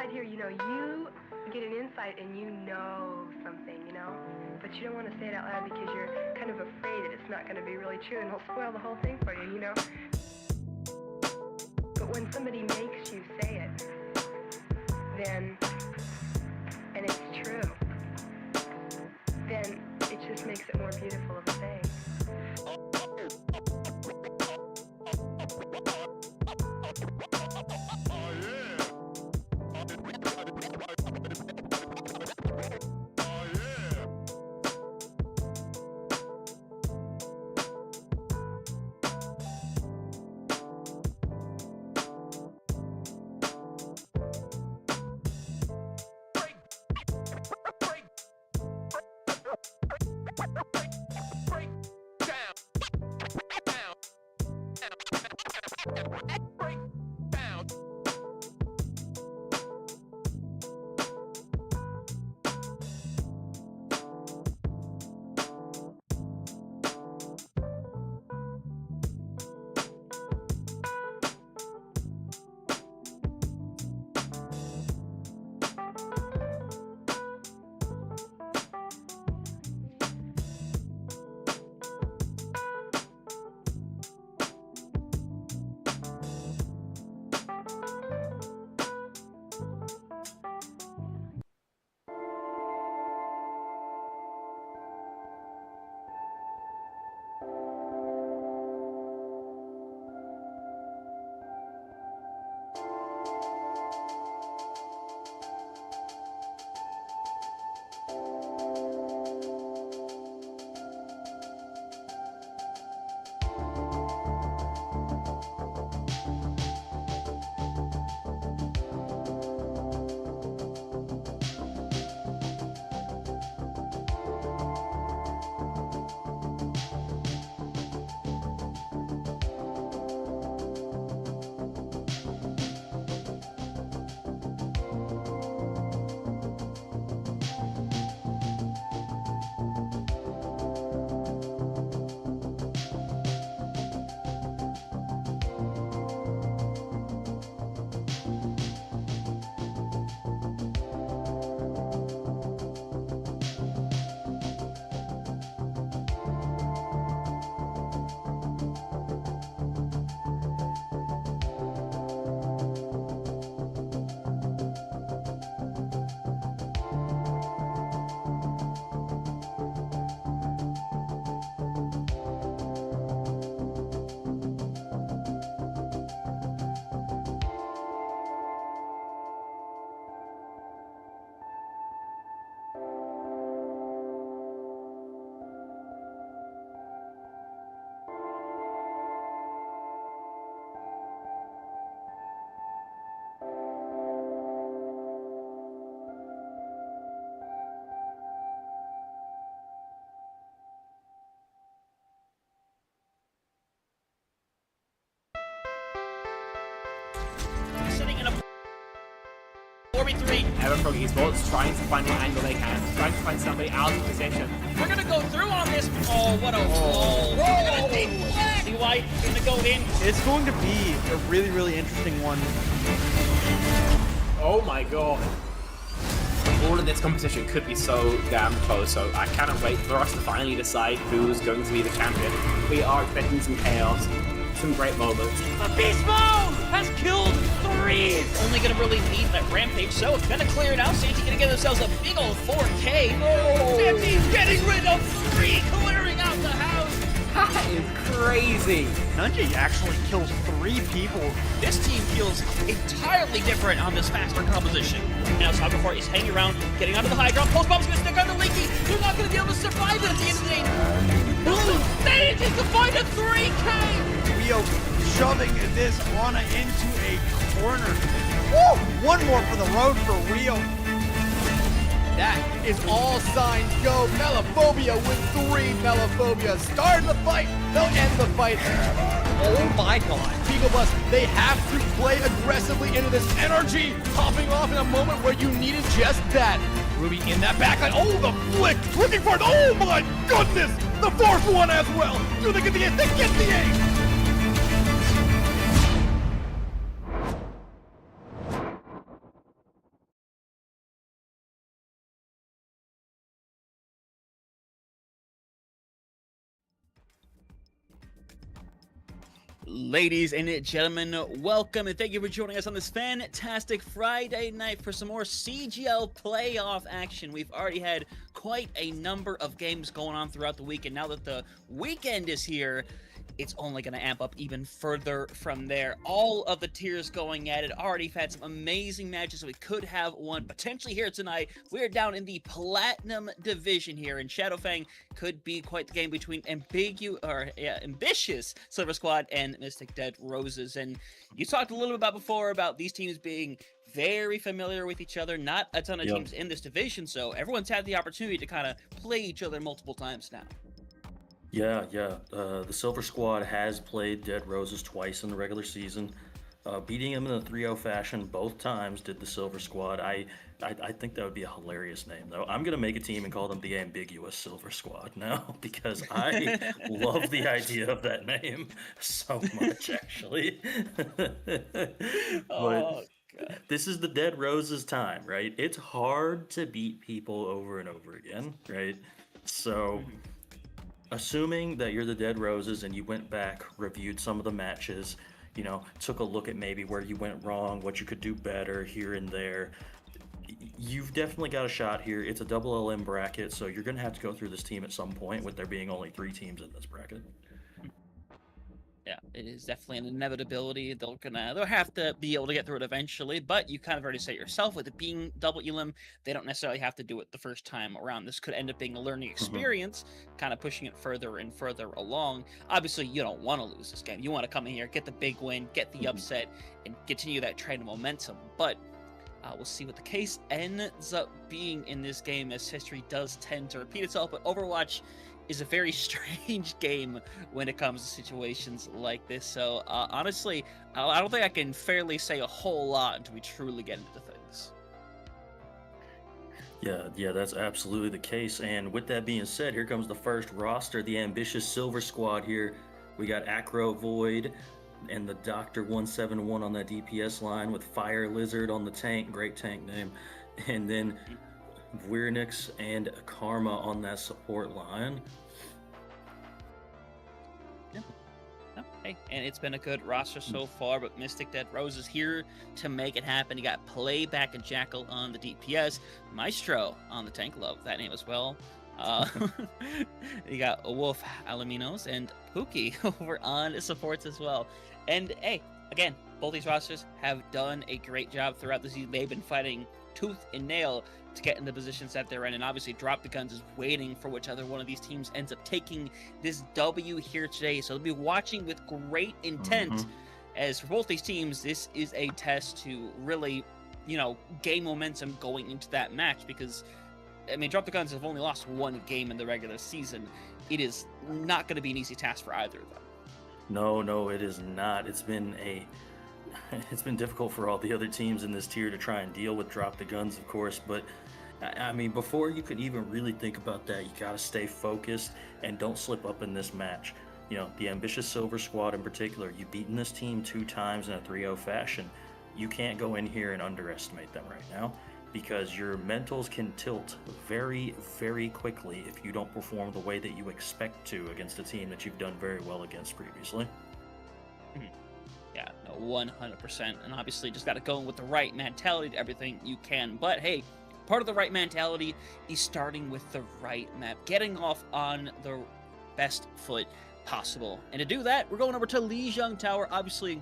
inside here, you know, you get an insight and you know something, you know, but you don't want to say it out loud because you're kind of afraid that it's not going to be really true and it'll spoil the whole thing for you, you know. But when somebody makes you say it, then, and it's true, then it just makes it more beautiful of a thing. Sitting in a 4v3. Everyone from esports trying to find the angle they can, trying to find somebody out of position. We're gonna go through on this. Oh, what a wall. D-White gonna go in. It's going to be a really, really interesting one. Oh my god. All of this competition could be so damn close, so I cannot wait for us to finally decide who's going to be the champion. We are expecting some chaos, some great moments. Beast Mode has killed 3. Only gonna really need that rampage, so it's gonna clear it out. Santi gonna get themselves a big old 4K. Oh. Santi's getting rid of 3, clearing out the house. That is crazy. Nunji actually kills 3 people. This team feels entirely different on this faster composition. Now Saga is hanging around, getting onto the high ground. Post bomb's gonna stick on the Leaky. They're not gonna be able to survive it at the end of the day. Blue manages to find a 3K. Rio shoving this Ana into a corner. Woo! One more for the road for Rio. That is all signs go. Melophobia with 3 Melophobia. Start the fight. They'll end the fight. Oh my god. Beagle Bus, they have to play aggressively into this energy. Popping off in a moment where you needed just that. Ruby in that backline. Oh, the flick. Looking for it. Oh my goodness. The fourth one as well. Do they get the ace? They get the ace. Ladies and gentlemen, welcome and thank you for joining us on this fantastic Friday night for some more CGL playoff action. We've already had quite a number of games going on throughout the week, and now that the weekend is here, it's only going to amp up even further from there. All of the tiers going at it. Already had some amazing matches. We could have one potentially here tonight. We're down in the Platinum division here, and Shadowfang could be quite the game between ambitious Silver Squad and Mystic Dead Roses. And you talked a little bit before about these teams being very familiar with each other. Not a ton of teams in this division, so everyone's had the opportunity to kind of play each other multiple times now. Yeah. The Silver Squad has played Dead Roses twice in the regular season, beating them in a 3-0 fashion both times. Did the Silver Squad? I think that would be a hilarious name, though. I'm gonna make a team and call them the Ambiguous Silver Squad now because I love the idea of that name so much, actually. Oh, God. This is the Dead Roses time, right? It's hard to beat people over and over again, right? So. Assuming that you're the Dead Roses and you went back, reviewed some of the matches, took a look at maybe where you went wrong, what you could do better here and there, you've definitely got a shot here. It's a double LM bracket, so you're going to have to go through this team at some point with there being only 3 teams in this bracket. Yeah, it is definitely an inevitability. They'll have to be able to get through it eventually, but you kind of already said yourself, with it being double elim, they don't necessarily have to do it the first time around. This could end up being a learning experience, kind of pushing it further and further along. Obviously, you don't want to lose this game. You want to come in here, get the big win, get the upset, and continue that trend of momentum. But we'll see what the case ends up being in this game, as history does tend to repeat itself. But Overwatch is a very strange game when it comes to situations like this. So honestly, I don't think I can fairly say a whole lot until we truly get into things. Yeah, that's absolutely the case. And with that being said, here comes the first roster, the ambitious Silver Squad here. We got Acro Void and the Dr. 171 on that DPS line with Fire Lizard on the tank, great tank name. And then Vernix and Karma on that support line. Hey, and it's been a good roster so far, but Mystic Dead Roses here to make it happen. You got Playback and Jackal on the DPS, Maestro on the tank, love that name as well. You got Wolf Alaminos and Pookie over on supports as well. And hey, again, both these rosters have done a great job throughout the season. They've been fighting tooth and nail to get in the positions that they're in, and obviously Drop the Guns is waiting for whichever one of these teams ends up taking this W here today. So they'll be watching with great intent, as for both these teams, this is a test to really, gain momentum going into that match, because I mean, Drop the Guns have only lost 1 game in the regular season. It is not going to be an easy task for either of them. No, it is not. It's been difficult for all the other teams in this tier to try and deal with Drop the Guns, of course, but I mean, before you can even really think about that, you got to stay focused and don't slip up in this match. The ambitious Silver Squad in particular, you've beaten this team 2 times in a 3-0 fashion. You can't go in here and underestimate them right now, because your mentals can tilt very, very quickly if you don't perform the way that you expect to against a team that you've done very well against previously. Yeah, no, 100%. And obviously just got to go in with the right mentality to everything you can. But hey, part of the right mentality is starting with the right map, getting off on the best foot possible. And to do that, we're going over to Lijiang Tower. Obviously,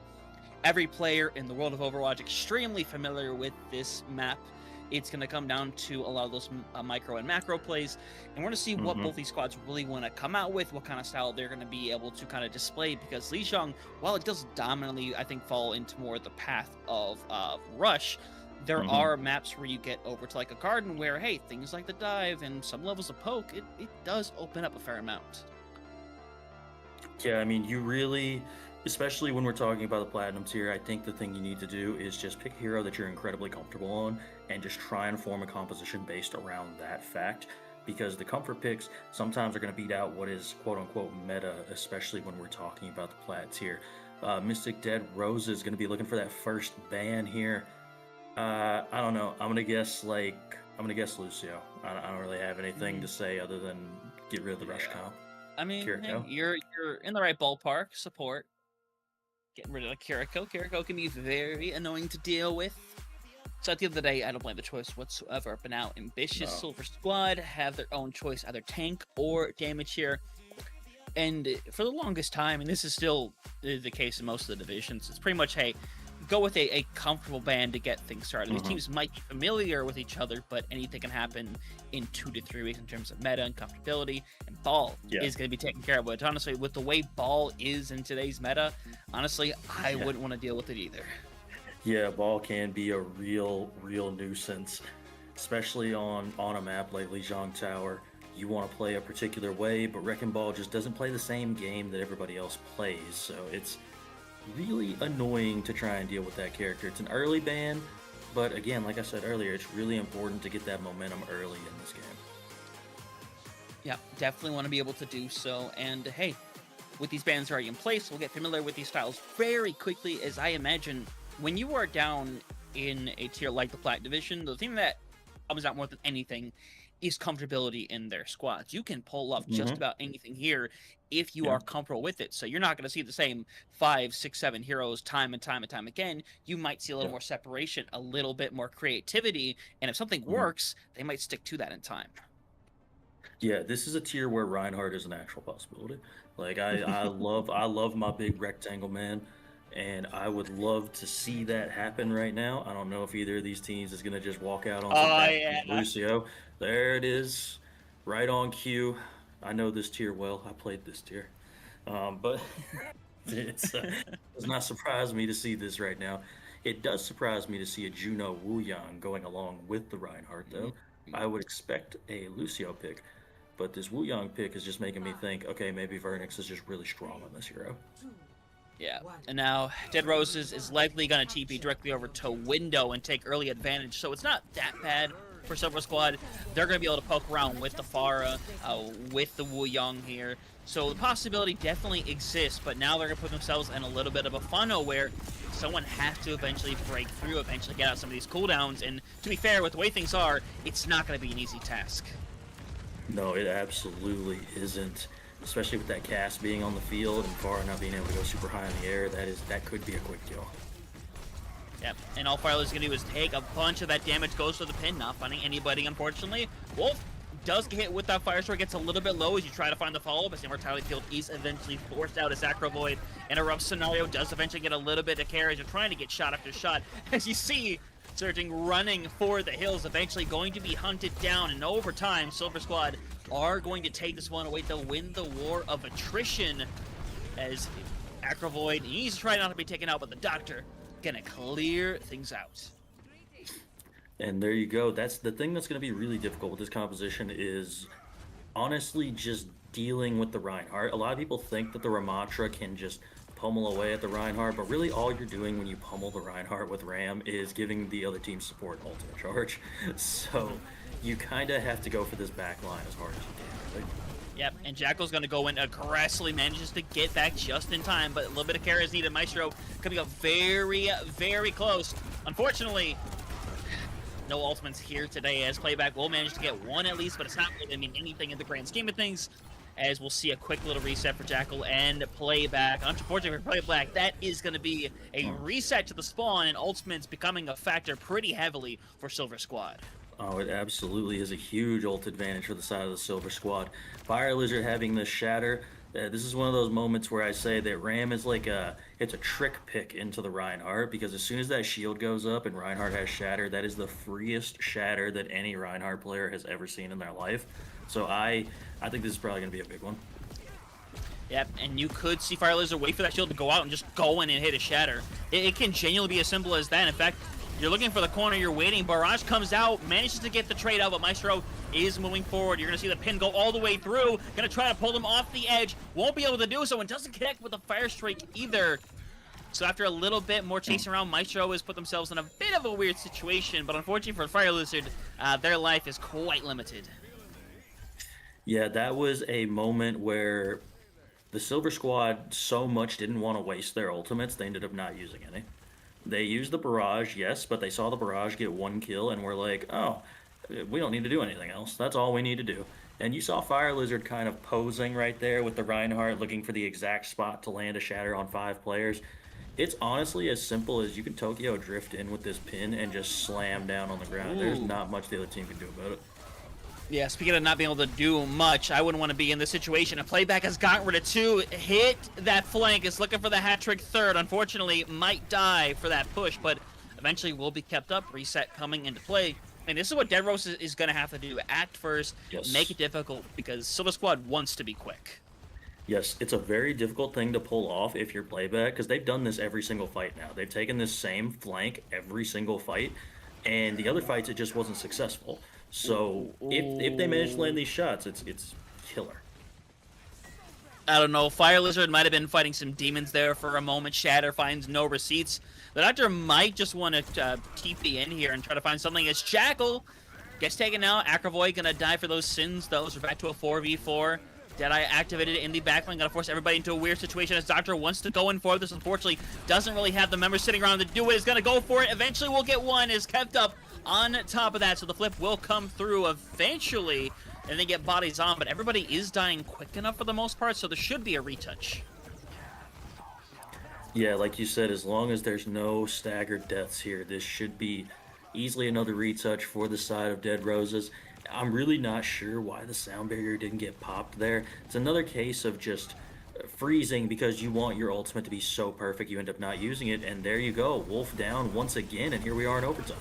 every player in the world of Overwatch extremely familiar with this map. It's going to come down to a lot of those micro and macro plays, and we're going to see what both these squads really want to come out with, what kind of style they're going to be able to kind of display, because Lijiang, while it does dominantly, I think, fall into more the path of Rush, there are maps where you get over to like a garden where, hey, things like the dive and some levels of poke, it does open up a fair amount. Yeah, I mean, you really, especially when we're talking about the Platinum tier, I think the thing you need to do is just pick a hero that you're incredibly comfortable on and just try and form a composition based around that fact, because the comfort picks sometimes are going to beat out what is quote-unquote meta, especially when we're talking about the Plat tier. Mystic Dead Rose is going to be looking for that first ban here. I don't know. I'm gonna guess Lucio. I don't really have anything to say other than get rid of the rush comp. I mean, hey, Kiriko. you're in the right ballpark. Support. Getting rid of Kiriko. Kiriko can be very annoying to deal with. So at the end of the day, I don't blame the choice whatsoever. But now Ambitious Silver Squad have their own choice, either tank or damage here. And for the longest time, and this is still the case in most of the divisions, it's pretty much, hey, go with a comfortable ban to get things started. These teams might be familiar with each other, but anything can happen in 2 to 3 weeks in terms of meta and comfortability. And Ball is going to be taken care of. But honestly, with the way Ball is in today's meta, honestly, I wouldn't want to deal with it either. Yeah, Ball can be a real nuisance, especially on a map like Lijiang Tower. You want to play a particular way, but Wrecking Ball just doesn't play the same game that everybody else plays, so it's really annoying to try and deal with that character. It's an early ban, but again, like I said earlier, it's really important to get that momentum early in this game. Yeah, definitely want to be able to do so, and hey, with these bans already in place, we'll get familiar with these styles very quickly, as I imagine when you are down in a tier like the Plat division, the thing that comes out more than anything is comfortability in their squads. You can pull off just about anything here if you are comfortable with it. So you're not going to see the same 5, 6, 7 heroes time and time again. You might see a little more separation, a little bit more creativity, and if something works, they might stick to that in time. Yeah, this is a tier where Reinhardt is an actual possibility. Like I love my big rectangle man, and I would love to see that happen right now. I don't know if either of these teams is going to just walk out on Lucio. There it is, right on cue. I know this tier well. I played this tier. But it does not surprise me to see this right now. It does surprise me to see a Juno Wu Yang going along with the Reinhardt, though. I would expect a Lucio pick, but this Wu Yang pick is just making me think, okay, maybe Vernix is just really strong on this hero. Yeah, and now Dead Roses is likely going to TP directly over to Window and take early advantage, so it's not that bad for Silver Squad. They're going to be able to poke around with the Pharah, with the Wu Yang here, so the possibility definitely exists, but now they're going to put themselves in a little bit of a funnel where someone has to eventually break through, eventually get out some of these cooldowns, and to be fair, with the way things are, it's not going to be an easy task. No, it absolutely isn't. Especially with that cast being on the field and Pharah not being able to go super high in the air, that could be a quick kill. Yep, and all Fireless is going to do is take a bunch of that damage, goes for the pin, not finding anybody, unfortunately. Wolf does get hit with that Firestorm, gets a little bit low as you try to find the follow-up, as Immortality Field is eventually forced out as Acro Void, and a rough scenario does eventually get a little bit of care as you're trying to get shot after shot. As you see, Surging running for the hills, eventually going to be hunted down, and over time, Silver Squad are going to take this one away to win the war of attrition, as Acro Void needs to try not to be taken out, but the Doctor gonna clear things out. And there you go. That's the thing that's going to be really difficult with this composition is honestly just dealing with the Reinhardt. A lot of people think that the Ramatra can just pummel away at the Reinhardt, but really all you're doing when you pummel the Reinhardt with Ram is giving the other team support ultimate charge. So you kind of have to go for this back line as hard as you can. Yep, and Jackal's going to go in aggressively, manages to get back just in time, but a little bit of care is needed. Maestro coming up very, very close. Unfortunately, no ultimates here today, as Playback will manage to get one at least, but it's not really mean anything in the grand scheme of things, as we'll see a quick little reset for Jackal and Playback. Unfortunately for Playback, that is going to be a reset to the spawn, and ultimates becoming a factor pretty heavily for Silver Squad. Oh, it absolutely is a huge ult advantage for the side of the Silver Squad. Fire Lizard having this shatter, this is one of those moments where I say that Ram is like it's a trick pick into the Reinhardt, because as soon as that shield goes up and Reinhardt has shatter, that is the freest shatter that any Reinhardt player has ever seen in their life. So I think this is probably going to be a big one. Yep, and you could see Fire Lizard wait for that shield to go out and just go in and hit a shatter. It can genuinely be as simple as that. In fact, you're looking for the corner, you're waiting, Barrage comes out, manages to get the trade out, but Maestro is moving forward. You're going to see the pin go all the way through, going to try to pull him off the edge, won't be able to do so, and doesn't connect with the Fire Strike either. So after a little bit more chasing around, Maestro has put themselves in a bit of a weird situation, but unfortunately for Fire Lizard, their life is quite limited. Yeah, that was a moment where the Silver Squad so much didn't want to waste their ultimates, they ended up not using any. They used the barrage, yes, but they saw the barrage get one kill and were like, oh, we don't need to do anything else. That's all we need to do. And you saw Fire Lizard kind of posing right there with the Reinhardt, looking for the exact spot to land a shatter on 5 players. It's honestly as simple as you can Tokyo drift in with this pin and just slam down on the ground. There's not much the other team can do about it. Yeah, speaking of not being able to do much, I wouldn't want to be in this situation. A playback has gotten rid of 2, hit that flank, is looking for the hat-trick third. Unfortunately, might die for that push, but eventually will be kept up. Reset coming into play. And this is what Dead Rose is going to have to do. Act first, make it difficult, because Silver Squad wants to be quick. Yes, it's a very difficult thing to pull off if you're playback, because they've done this every single fight now. They've taken this same flank every single fight, and the other fights, it just wasn't successful. So if they manage to land these shots, it's killer. I don't know. Fire Lizard might have been fighting some demons there for a moment. Shatter finds no receipts. The Doctor might just want to TP in here and try to find something. As Jackal gets taken out. Akravoy gonna die for those sins. Those are back to a 4v4. Deadeye activated in the backline. Gotta force everybody into a weird situation as Doctor wants to go in for this. Unfortunately, doesn't really have the members sitting around to do it. Is gonna go for it. Eventually, we'll get one. Is kept up on top of that, so the flip will come through eventually, and they get bodies on, but everybody is dying quick enough for the most part, so there should be a retouch. Yeah, like you said, as long as there's no staggered deaths here, this should be easily another retouch for the side of Dead Roses. I'm really not sure why the sound barrier didn't get popped there. It's another case of just freezing because you want your ultimate to be so perfect you end up not using it, and there you go, Wolf down once again, and here we are in overtime.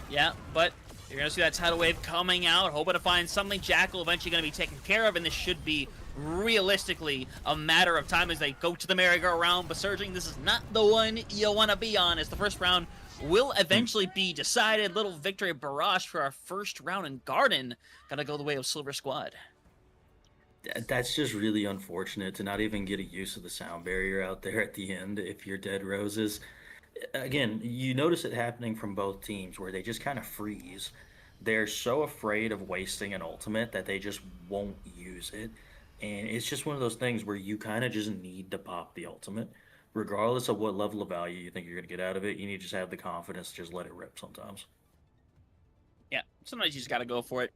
Yeah, but you're going to see that tidal wave coming out, hoping to find something. Jackal eventually going to be taken care of, and this should be realistically a matter of time as they go to the merry-go-round. But Surging, this is not the one you want to be on, as the first round will eventually be decided. Little victory barrage for our first round in Garden. Gonna go the way of Silver Squad. That's just really unfortunate to not even get a use of the sound barrier out there at the end if you're Dead Roses. Again, you notice it happening from both teams where they just kind of freeze. They're so afraid of wasting an ultimate that they just won't use it. And it's just one of those things where you kind of just need to pop the ultimate. Regardless of what level of value you think you're going to get out of it, you need to just have the confidence to just let it rip sometimes. Yeah, sometimes you just got to go for it.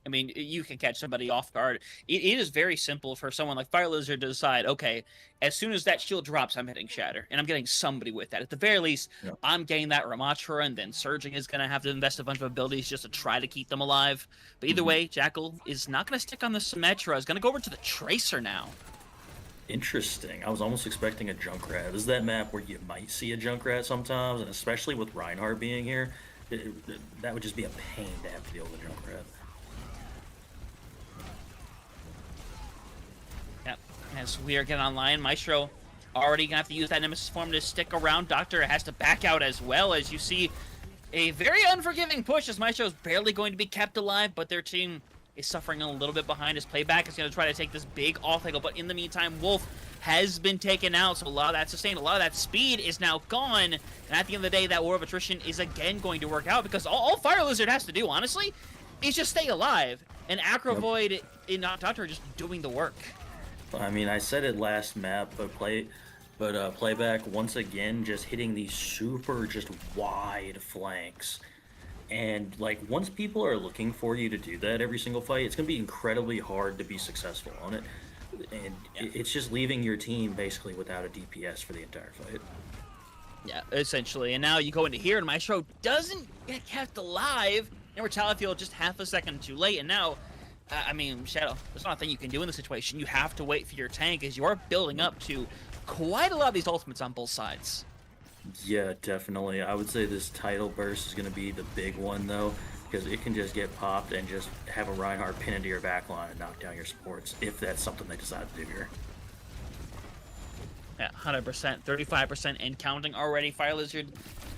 I mean, you can catch somebody off guard. It is very simple for someone like Fire Lizard to decide, okay, as soon as that shield drops, I'm hitting Shatter, and I'm getting somebody with that. At the very least, I'm getting that Ramatra, and then Surging is going to have to invest a bunch of abilities just to try to keep them alive. But either way, Jackal is not going to stick on the Symmetra. He's going to go over to the Tracer now. Interesting. I was almost expecting a Junkrat. This is that map where you might see a Junkrat sometimes, and especially with Reinhardt being here, that would just be a pain to have to deal with a Junkrat. Yep. As we are getting online, Maestro already going to have to use that Nemesis form to stick around. Doctor has to back out as well, as you see a very unforgiving push as Maestro is barely going to be kept alive, but their team is suffering a little bit behind. His playback is going to try to take this big off angle, but in the meantime, Wolf has been taken out, so a lot of that sustained, a lot of that speed is now gone, and at the end of the day, that War of Attrition is again going to work out, because all Fire Lizard has to do, honestly, is just stay alive, and Acrovoid and Doctor are just doing the work. I mean, I said it last map, but playback once again just hitting these super just wide flanks. And like once people are looking for you to do that every single fight, it's gonna be incredibly hard to be successful on it. And it's just leaving your team basically without a DPS for the entire fight. Yeah, essentially. And now you go into here, and Maestro doesn't get kept alive. Immortality Field just half a second too late, and now I mean, Shadow, there's not a thing you can do in this situation. You have to wait for your tank as you are building up to quite a lot of these ultimates on both sides. Yeah, definitely. I would say this title burst is going to be the big one, though, because it can just get popped and just have a Reinhardt pin into your backline and knock down your supports, if that's something they decide to do here. Yeah, 100%, 35% and counting already. Fire Lizard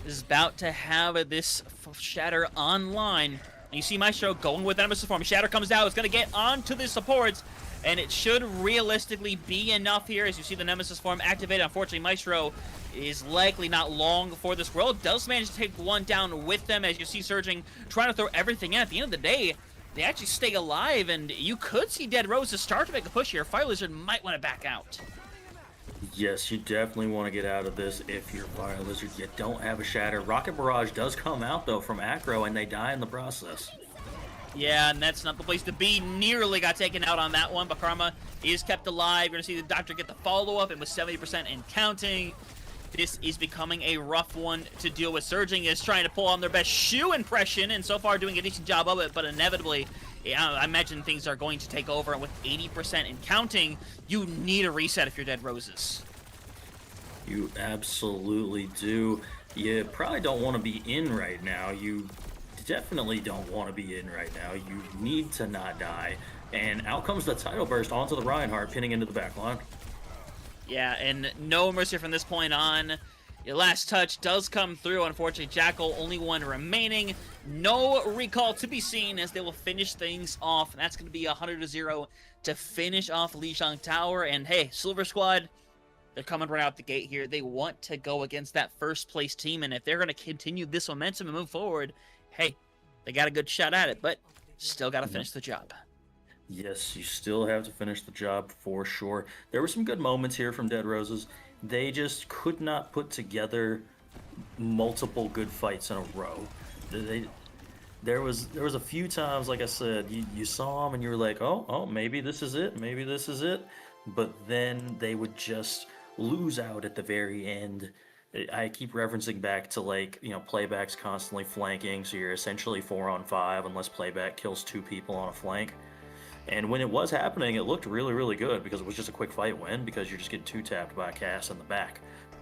is about to have this Shatter online. And you see Maestro going with Nemesis form. Shatter comes out, it's going to get onto the supports, and it should realistically be enough here as you see the Nemesis form activated. Unfortunately, Maestro is likely not long for this world. Does manage to take one down with them as you see Surging trying to throw everything in. At the end of the day, they actually stay alive, and you could see Dead Roses start to make a push here. Fire Lizard might want to back out. Yes, you definitely want to get out of this if you're Fire Lizard. You don't have a Shatter. Rocket Barrage does come out, though, from Acro, and they die in the process. Yeah, and that's not the place to be. Nearly got taken out on that one, but Karma is kept alive. You're going to see the Doctor get the follow-up, and with 70% and counting, this is becoming a rough one to deal with. Surging is trying to pull on their best shoe impression, and so far doing a decent job of it, but inevitably, I imagine things are going to take over, and with 80% and counting, you need a reset if you're Dead Roses. You absolutely do. You probably don't want to be in right now. You definitely don't want to be in right now. You need to not die. And out comes the title burst onto the Reinhardt, pinning into the back line. Yeah, and no mercy from this point on. Your last touch does come through. Unfortunately, Jackal, only one remaining. No recall to be seen as they will finish things off. And that's going to be 100-0 to finish off Lijiang Tower. And hey, Silver Squad, they're coming right out the gate here. They want to go against that first place team. And if they're going to continue this momentum and move forward, hey, they got a good shot at it. But still got to finish the job. Yes, you still have to finish the job for sure. There were some good moments here from Dead Roses. They just could not put together multiple good fights in a row. There was a few times, like I said, you saw them and you were like, oh, maybe this is it, maybe this is it. But then they would just lose out at the very end. I keep referencing back to, like, you know, Playback's constantly flanking, so you're essentially 4-on-5 unless Playback kills 2 people on a flank. And when it was happening, it looked really, really good because it was just a quick fight win because you're just getting 2-tapped by a Cass in the back.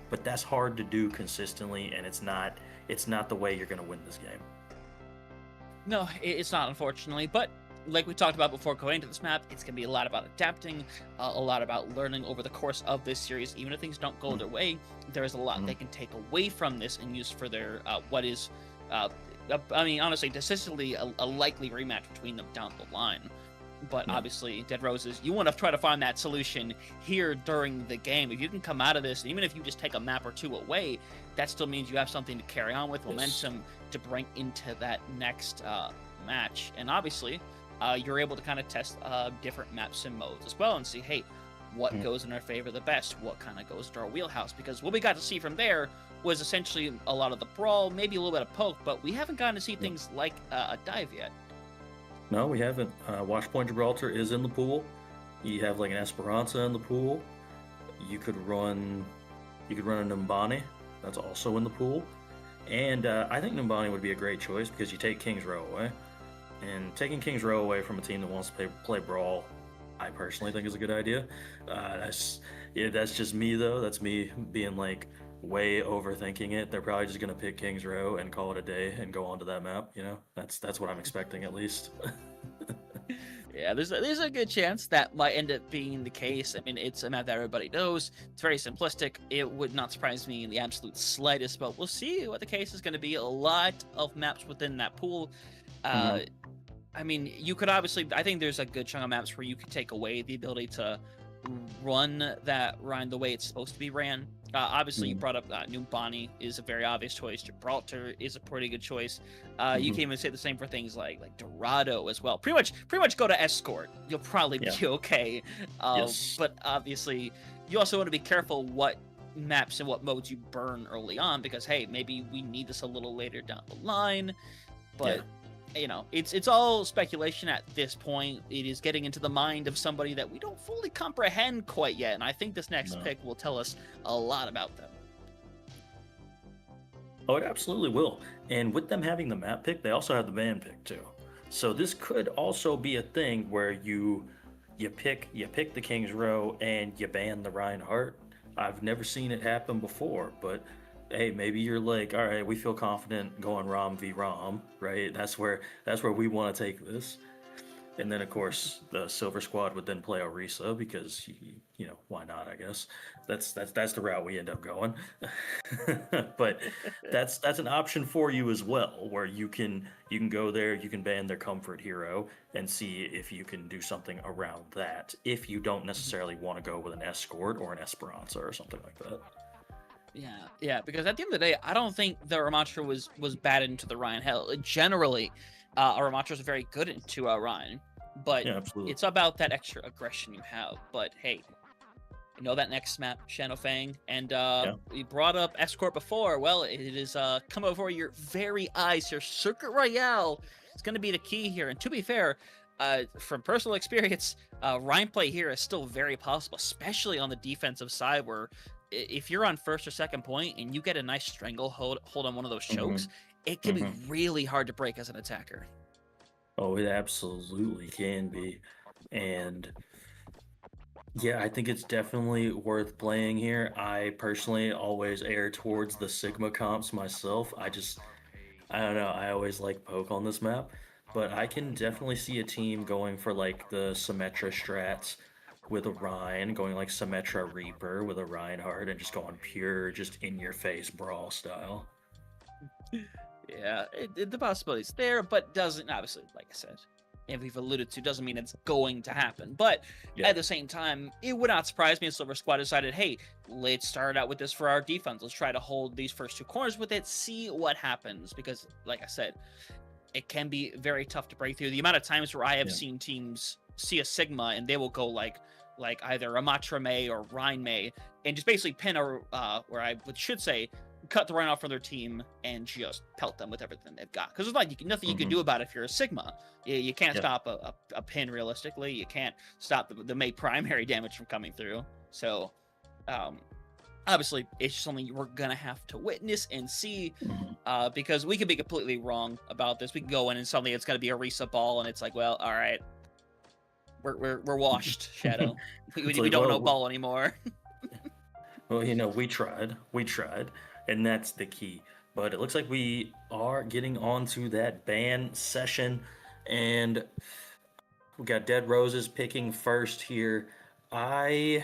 But that's hard to do consistently, and it's not the way you're going to win this game. No, it's not, unfortunately. But like we talked about before going into this map, it's going to be a lot about adapting, a lot about learning over the course of this series. Even if things don't go their way, there is a lot they can take away from this and use for their what is, I mean, honestly, decisively a likely rematch between them down the line. But obviously, Dead Roses, you want to try to find that solution here during the game. If you can come out of this, even if you just take a map or two away, that still means you have something to carry on with, momentum to bring into that next match. And obviously, you're able to kind of test different maps and modes as well and see, hey, what goes in our favor the best? What kind of goes into our wheelhouse? Because what we got to see from there was essentially a lot of the brawl, maybe a little bit of poke, but we haven't gotten to see things like a dive yet. No, we haven't. Watchpoint Gibraltar is in the pool. You have like an Esperanza in the pool. You could run a Numbani. That's also in the pool. And I think Numbani would be a great choice because you take King's Row away. And taking King's Row away from a team that wants to play Brawl, I personally think is a good idea. That's just me though. That's me being like way overthinking it. They're probably just gonna pick King's Row and call it a day and go on to that map. You know, that's what I'm expecting at least. Yeah, there's a good chance that might end up being the case. I mean, it's a map that everybody knows. It's very simplistic. It would not surprise me in the absolute slightest, but we'll see what the case is going to be. A lot of maps within that pool. I mean, you could obviously, I think there's a good chunk of maps where you could take away the ability to run that Rhine the way it's supposed to be ran. Obviously, you brought up Numbani is a very obvious choice. Gibraltar is a pretty good choice. You can even say the same for things like Dorado as well. Pretty much go to Escort. You'll probably be okay. But obviously, you also want to be careful what maps and what modes you burn early on because, hey, maybe we need this a little later down the line. But you know, it's all speculation at this point. It is getting into the mind of somebody that we don't fully comprehend quite yet, and I think this next pick will tell us a lot about them. Oh, it absolutely will. And with them having the map pick, they also have the ban pick too. So this could also be a thing where you pick the King's Row and you ban the Reinhardt. I've never seen it happen before, but hey, maybe you're like, all right, we feel confident going Rom v Rom, right? That's where we want to take this. And then of course the Silver Squad would then play Orisa because you know, why not? I guess that's the route we end up going. But that's an option for you as well, where you can go there, you can ban their comfort hero and see if you can do something around that. If you don't necessarily want to go with an Escort or an Esperanza or something like that. Yeah, because at the end of the day, I don't think the Ramattra was bad into the Rhine. Hell, generally, Ramattra is very good into Rhine, but it's about that extra aggression you have. But hey, you know that next map, Shanofang, and we brought up Escort before. Well, it is come before your very eyes here. Circuit Royale is going to be the key here, and to be fair, from personal experience, Rhine play here is still very possible, especially on the defensive side where if you're on first or second point and you get a nice stranglehold on one of those chokes, it can be really hard to break as an attacker. Oh, it absolutely can be. And yeah, I think it's definitely worth playing here. I personally always err towards the Sigma comps myself. I don't know, I always like poke on this map, but I can definitely see a team going for like the Symmetra strats with a Ryan, going like Symmetra Reaper with a Reinhardt, and just going pure, just in your face brawl style. Yeah, the possibility's there, but doesn't, obviously, like I said, and we've alluded to, doesn't mean it's going to happen. But at the same time, it would not surprise me if Silver Squad decided, hey, let's start out with this for our defense. Let's try to hold these first two corners with it, see what happens. Because, like I said, it can be very tough to break through. The amount of times where I have seen teams see a Sigma and they will go like either a Matra May or Rhine May and just basically pin or should say, cut the Rhine off from their team and just pelt them with everything they've got. Because there's like nothing you can do about it if you're a Sigma. You can't stop a pin realistically. You can't stop the May primary damage from coming through. So, obviously, it's just something we're going to have to witness and see because we could be completely wrong about this. We can go in and suddenly it's going to be a Risa ball and it's like, well, all right, we're washed, Shadow. we don't know ball anymore. Well, you know, we tried, and that's the key. But it looks like we are getting onto that ban session, and we got Dead Roses picking first here. I'm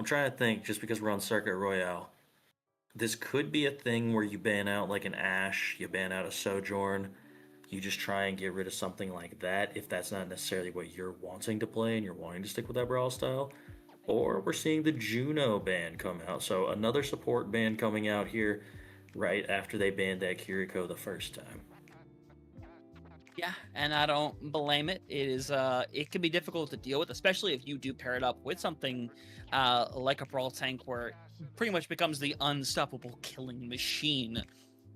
trying to think, just because we're on Circuit Royale, this could be a thing where you ban out like an Ashe, you ban out a Sojourn, you just try and get rid of something like that if that's not necessarily what you're wanting to play and you're wanting to stick with that brawl style. Or we're seeing the Juno ban come out. So another support ban coming out here right after they banned that Kiriko the first time. Yeah, and I don't blame it. It can be difficult to deal with, especially if you do pair it up with something like a brawl tank where it pretty much becomes the unstoppable killing machine.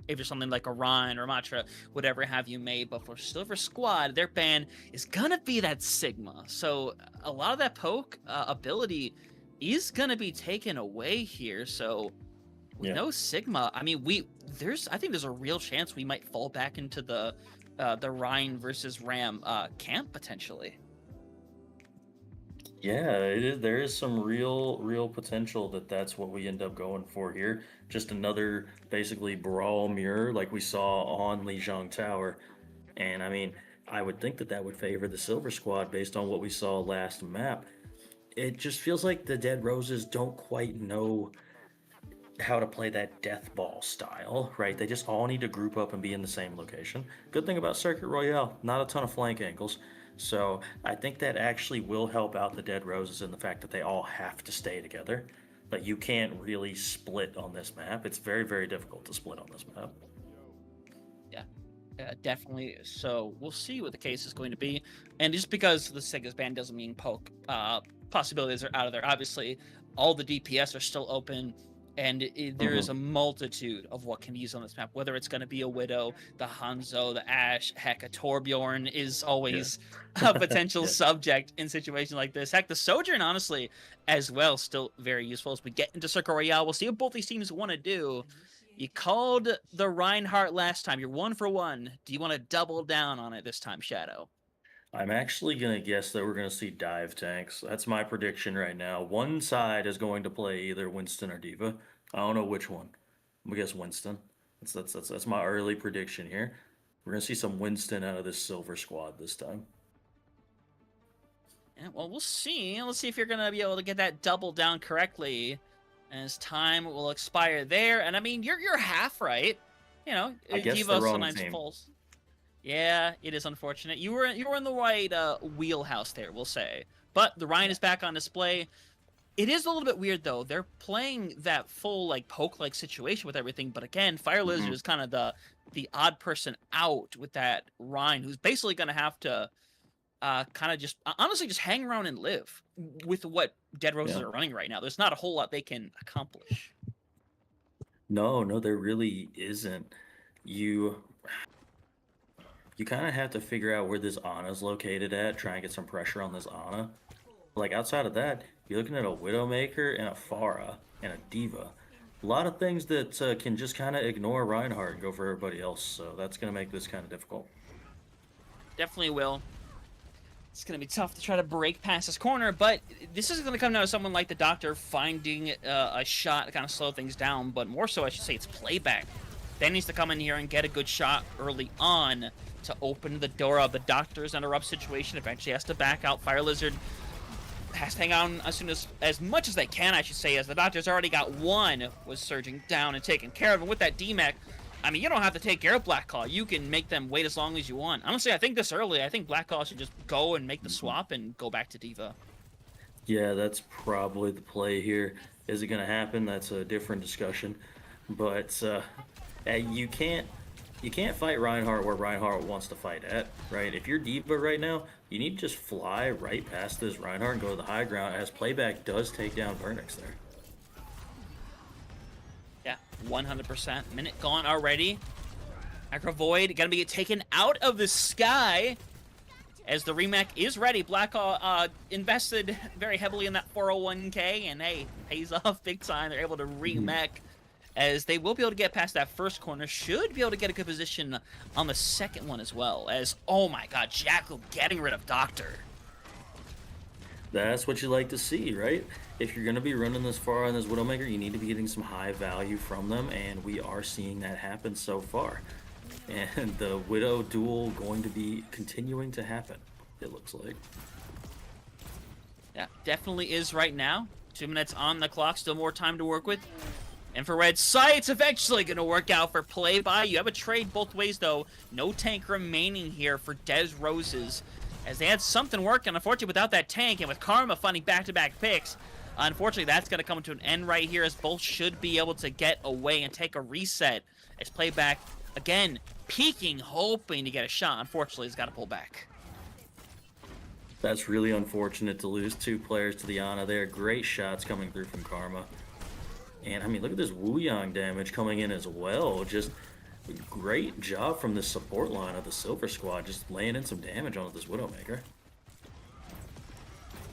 If you're something like a Rhine or Matra, whatever have you made. But for Silver Squad, their ban is gonna be that Sigma. So a lot of that poke ability is gonna be taken away here. So with no Sigma, I mean, I think there's a real chance we might fall back into the Rhine versus Ram camp potentially. Yeah, there is some real potential that's what we end up going for here. Just another basically brawl mirror like we saw on Lijiang Tower. And I mean, I would think that would favor the Silver Squad based on what we saw last map. It just feels like the Dead Roses don't quite know how to play that death ball style, right? They just all need to group up and be in the same location. Good thing about Circuit Royale, not a ton of flank angles. So I think that actually will help out the Dead Roses in the fact that they all have to stay together. Like, you can't really split on this map. It's very, very difficult to split on this map. Yeah, definitely. So we'll see what the case is going to be. And just because the Sigma's ban doesn't mean poke possibilities are out of there. Obviously, all the DPS are still open. And there is a multitude of what can be used on this map, whether it's going to be a Widow, the Hanzo, the Ashe, heck, a Torbjorn is always a potential subject in situations like this. Heck, the Sojourn, honestly, as well, still very useful. As we get into Circle Royale, we'll see what both these teams want to do. You called the Reinhardt last time. You're 1 for 1. Do you want to double down on it this time, Shadow? I'm actually going to guess that we're going to see dive tanks. That's my prediction right now. One side is going to play either Winston or D.Va. I don't know which one. I'm going to guess Winston. That's my early prediction here. We're going to see some Winston out of this Silver Squad this time. Yeah, well, we'll see. Let's see if you're going to be able to get that double down correctly as time will expire there. And I mean, you're half right. You know, I guess D.Va the wrong sometimes team. falls. Yeah, it is unfortunate. You were in the right wheelhouse there, we'll say. But the Ryan is back on display. It is a little bit weird though. They're playing that full like poke-like situation with everything, but again, Fire Lizard is kind of the odd person out with that Ryan, who's basically going to have to kind of just honestly just hang around and live with what Dead Roses are running right now. There's not a whole lot they can accomplish. No, there really isn't. You kind of have to figure out where this Ana's located at, try and get some pressure on this Ana. Like, outside of that, you're looking at a Widowmaker and a Pharah and a Diva. A lot of things that can just kind of ignore Reinhardt and go for everybody else, so that's going to make this kind of difficult. Definitely will. It's going to be tough to try to break past this corner, but this is going to come down to someone like the Doctor finding a shot to kind of slow things down, but more so, I should say, it's playback. That needs to come in here and get a good shot early on to open the door up. The Doctor's in a rough situation, eventually has to back out. Fire Lizard has to hang on as much as they can, I should say, as the Doctor's already got one, was surging down and taken care of. And with that DMAC, I mean, you don't have to take care of Black Claw. You can make them wait as long as you want. Honestly, I think this early, I think Black Claw should just go and make the swap and go back to Diva. Yeah, that's probably the play here. Is it going to happen? That's a different discussion. But you can't fight Reinhardt where Reinhardt wants to fight at, right? If you're Diva right now, you need to just fly right past this Reinhardt and go to the high ground, as playback does take down Vernix there. Yeah, 100%. Minute gone already. Acro Void gonna be taken out of the sky as the remake is ready. Blackhawk invested very heavily in that 401k, and hey, pays off big time. They're able to remake as they will be able to get past that first corner. Should be able to get a good position on the second one as well. As, oh my god, Jackal getting rid of Doctor. That's what you like to see, right? If you're going to be running this far on this Widowmaker, you need to be getting some high value from them, and we are seeing that happen so far. And the Widow duel going to be continuing to happen, it looks like. Yeah, definitely is right now. 2 minutes on the clock, still more time to work with. Infrared sight's eventually going to work out for Playby. You have a trade both ways, though. No tank remaining here for Dez Roses, as they had something working. Unfortunately, without that tank and with Karma finding back-to-back picks, unfortunately, that's going to come to an end right here, as both should be able to get away and take a reset. As Playback, again, peeking, hoping to get a shot. Unfortunately, he's got to pull back. That's really unfortunate to lose 2 players to the Ana there. Great shots coming through from Karma. And, I mean, look at this Wuyang damage coming in as well. Just great job from the support line of the Silver Squad, just laying in some damage onto this Widowmaker.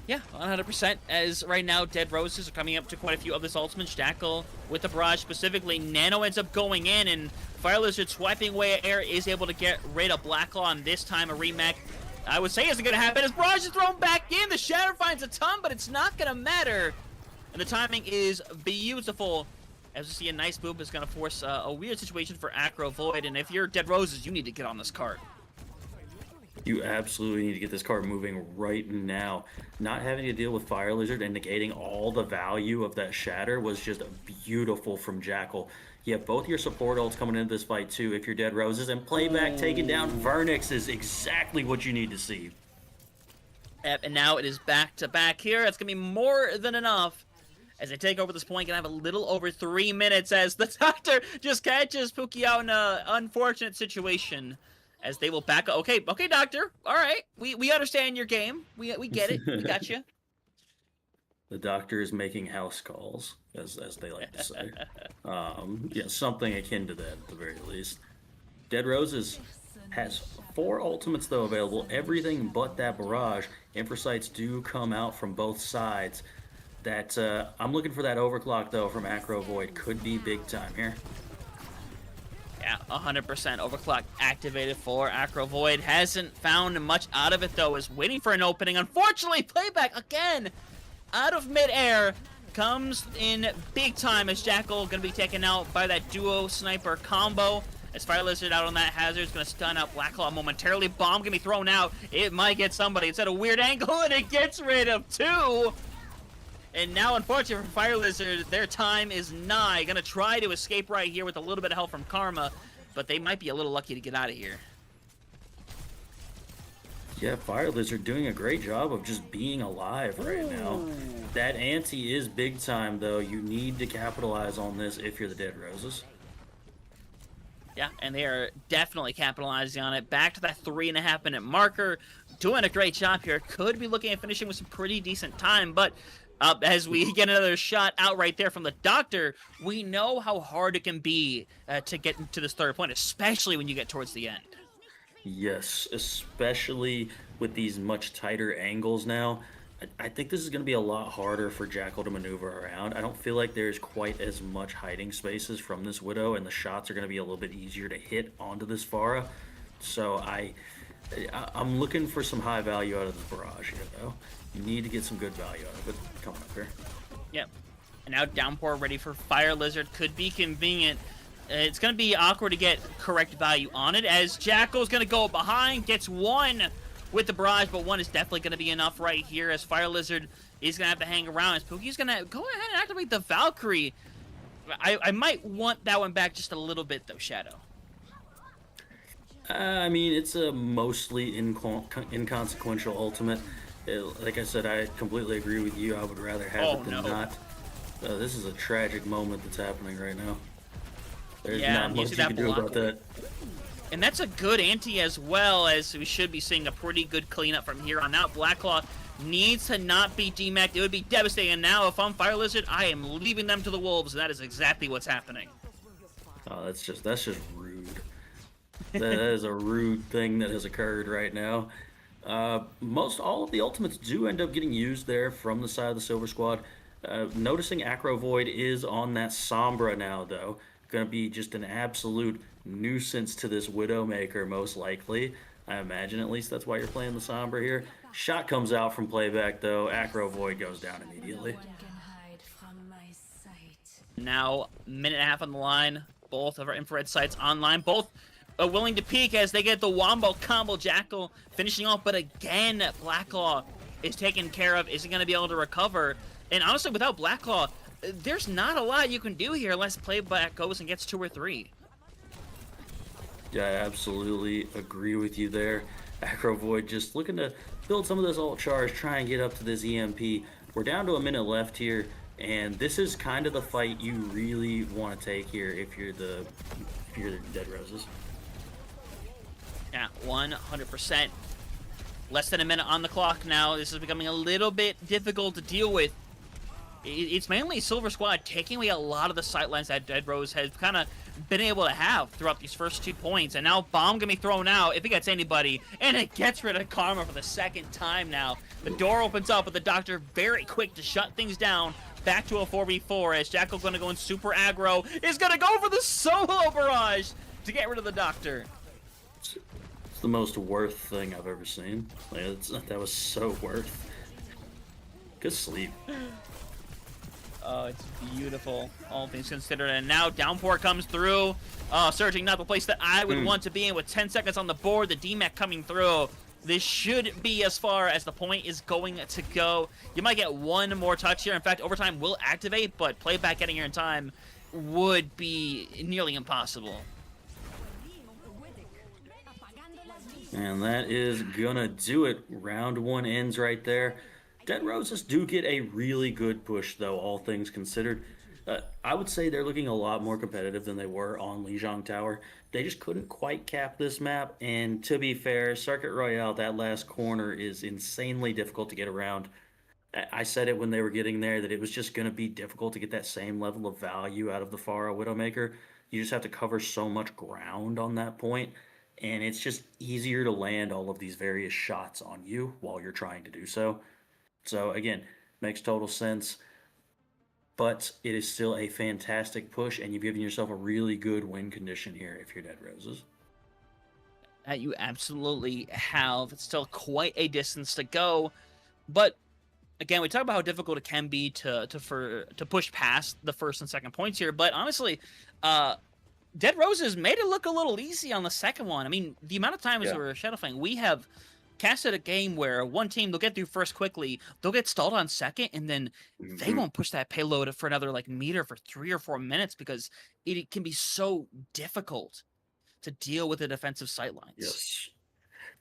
Yeah, 100%, as right now Dead Roses are coming up to quite a few of this ultimates. Jackal with the barrage specifically. Nano ends up going in, and Fire Lizard swiping away at air is able to get rid of Blacklaw, and this time a remake, I would say, isn't going to happen as barrage is thrown back in. The Shatter finds a ton, but it's not going to matter. And the timing is beautiful. As we see, a nice move is going to force a weird situation for Acro Void. And if you're Dead Roses, you need to get on this cart. You absolutely need to get this cart moving right now. Not having to deal with Fire Lizard and negating all the value of that Shatter was just beautiful from Jackal. You have both your support ults coming into this fight too if you're Dead Roses, and Playback taking down Vernix is exactly what you need to see. Yep, and now it is back-to-back here. It's going to be more than enough. As they take over this point, gonna have a little over 3 minutes as the Doctor just catches Pookie out in an unfortunate situation. As they will back up. Okay, Doctor. All right, we understand your game. We get it. We got you. The Doctor is making house calls, as they like to say. Yeah, something akin to that at the very least. Dead Roses has 4 ultimates though available. Everything but that barrage. Infrasights do come out from both sides. That I'm looking for that overclock though from Acro Void. Could be big time here. Yeah, 100% overclock activated for Acro Void. Hasn't found much out of it though. Is waiting for an opening. Unfortunately, Playback again out of midair comes in big time as Jackal gonna be taken out by that duo sniper combo. As Fire Lizard out on that hazard is going to stun out Blacklaw momentarily. Bomb going to be thrown out. It might get somebody. It's at a weird angle, and it gets rid of 2. And now, unfortunately for Fire Lizard, their time is nigh. Going to try to escape right here with a little bit of help from Karma, but they might be a little lucky to get out of here. Yeah, Fire Lizard doing a great job of just being alive right now. That ante is big time, though. You need to capitalize on this if you're the Dead Roses. Yeah, and they are definitely capitalizing on it. Back to that 3.5 minute marker. Doing a great job here. Could be looking at finishing with some pretty decent time, but as we get another shot out right there from the Doctor, we know how hard it can be to get into this third point, especially when you get towards the end. Yes, especially with these much tighter angles now. I think this is going to be a lot harder for Jackal to maneuver around. I don't feel like there's quite as much hiding spaces from this Widow, and the shots are going to be a little bit easier to hit onto this Pharah. So I'm looking for some high value out of the barrage here, though. You need to get some good value out of it coming up here. Yep. And now Downpour ready for Fire Lizard. Could be convenient. It's going to be awkward to get correct value on it, as Jackal's going to go behind, gets one with the barrage, but one is definitely going to be enough right here, as Fire Lizard is going to have to hang around, as Pookie's going to go ahead and activate the Valkyrie. I might want that one back just a little bit, though, Shadow. I mean, it's a mostly inconsequential ultimate. Like I said, I completely agree with you. I would rather have it than not. This is a tragic moment that's happening right now. There's not much you can do about that. And that's a good ante as well, as we should be seeing a pretty good cleanup from here on out. Blacklaw needs to not be DMAC'd. It would be devastating. And now, if I'm Fire Lizard, I am leaving them to the wolves, and that is exactly what's happening. Oh, that's just rude. That is a rude thing that has occurred right now. All of the ultimates do end up getting used there from the side of the Silver Squad. Noticing Acro Void is on that Sombra now, though. Going to be just an absolute nuisance to this Widowmaker, most likely. I imagine, at least, that's why you're playing the Sombra here. Shot comes out from playback, though. Acro Void goes down immediately. Now, minute and a half on the line. Both of our infrared sights online. Both willing to peek as they get the Wombo combo. Jackal finishing off, but again, Blacklaw is taken care of. Isn't going to be able to recover. And honestly, without Blacklaw, there's not a lot you can do here unless playback goes and gets 2 or 3. Yeah, I absolutely agree with you there. Acro Void just looking to build some of this ult charge, try and get up to this EMP. We're down to a minute left here, and this is kind of the fight you really want to take here if you're the Dead Roses. Yeah, 100%. Less than a minute on the clock now. This is becoming a little bit difficult to deal with. It's mainly Silver Squad taking away a lot of the sightlines that Dead Rose has kind of been able to have throughout these first 2 points. And now bomb gonna be thrown out if it gets anybody, and it gets rid of Karma for the second time now. The door opens up, but the Doctor very quick to shut things down. Back to a 4v4 as Jackal gonna go in super aggro. Is gonna go for the solo barrage to get rid of the Doctor. It's the most worth thing I've ever seen. Like, that was so worth. Good sleep. Oh, it's beautiful, all things considered. And now Downpour comes through. Searching not the place that I would want to be in with 10 seconds on the board. The DMAC coming through. This should be as far as the point is going to go. You might get one more touch here. In fact, overtime will activate, but playback getting here in time would be nearly impossible. And that is gonna do it. Round 1 ends right there. Dead Roses do get a really good push, though, all things considered. I would say they're looking a lot more competitive than they were on Lijiang Tower. They just couldn't quite cap this map, and to be fair, Circuit Royale, that last corner is insanely difficult to get around. I said it when they were getting there, that it was just going to be difficult to get that same level of value out of the Pharah Widowmaker. You just have to cover so much ground on that point, and it's just easier to land all of these various shots on you while you're trying to do so. So again, makes total sense, but it is still a fantastic push, and you've given yourself a really good win condition here if you're Dead Roses. You absolutely have. It's still quite a distance to go, but again, we talk about how difficult it can be to push past the first and second points here. But honestly, Dead Roses made it look a little easy on the second one. I mean, the amount of times we were shadowflying, we have casted a game where one team, they'll get through first quickly, they'll get stalled on second, and then they won't push that payload for another meter for 3 or 4 minutes because it can be so difficult to deal with the defensive sightlines.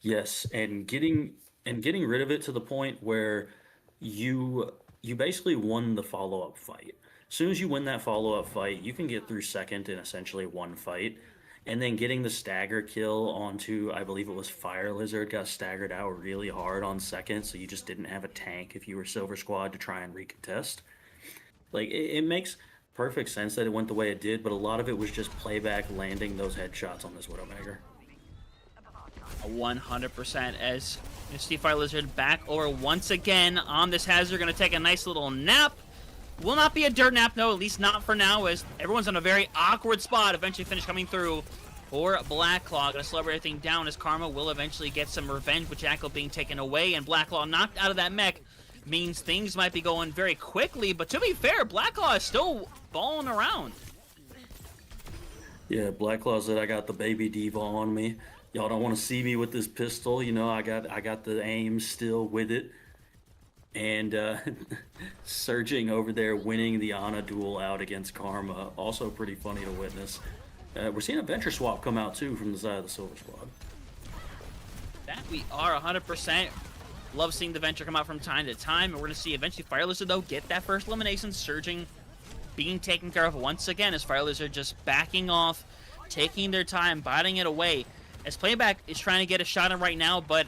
Yes, and getting rid of it to the point where you basically won the follow-up fight. As soon as you win that follow-up fight, you can get through second in essentially one fight. And then getting the stagger kill onto, I believe it was Fire Lizard, got staggered out really hard on second, so you just didn't have a tank if you were Silver Squad to try and recontest. Like, it makes perfect sense that it went the way it did, but a lot of it was just playback landing those headshots on this Widowmaker. 100%, as You see Fire Lizard back over once again on this hazard. Going to take a nice little nap. Will not be a dirt nap, though, at least not for now, as everyone's in a very awkward spot. Eventually finish coming through for Blacklaw. Going to slow everything down as Karma will eventually get some revenge with Jackal being taken away. And Blacklaw knocked out of that mech means things might be going very quickly. But to be fair, Blacklaw is still balling around. Yeah, Blacklaw said I got the baby diva on me. Y'all don't want to see me with this pistol. You know, I got the aim still with it. And Surging over there winning the Ana duel out against Karma. Also pretty funny to witness. We're seeing a Venture swap come out too from the side of the Silver Squad. That we are 100%. Love seeing the Venture come out from time to time. And we're going to see eventually Fire Lizard, though, get that first elimination. Surging being taken care of once again as Fire Lizard just backing off, taking their time, biting it away. As Playback is trying to get a shot in right now, but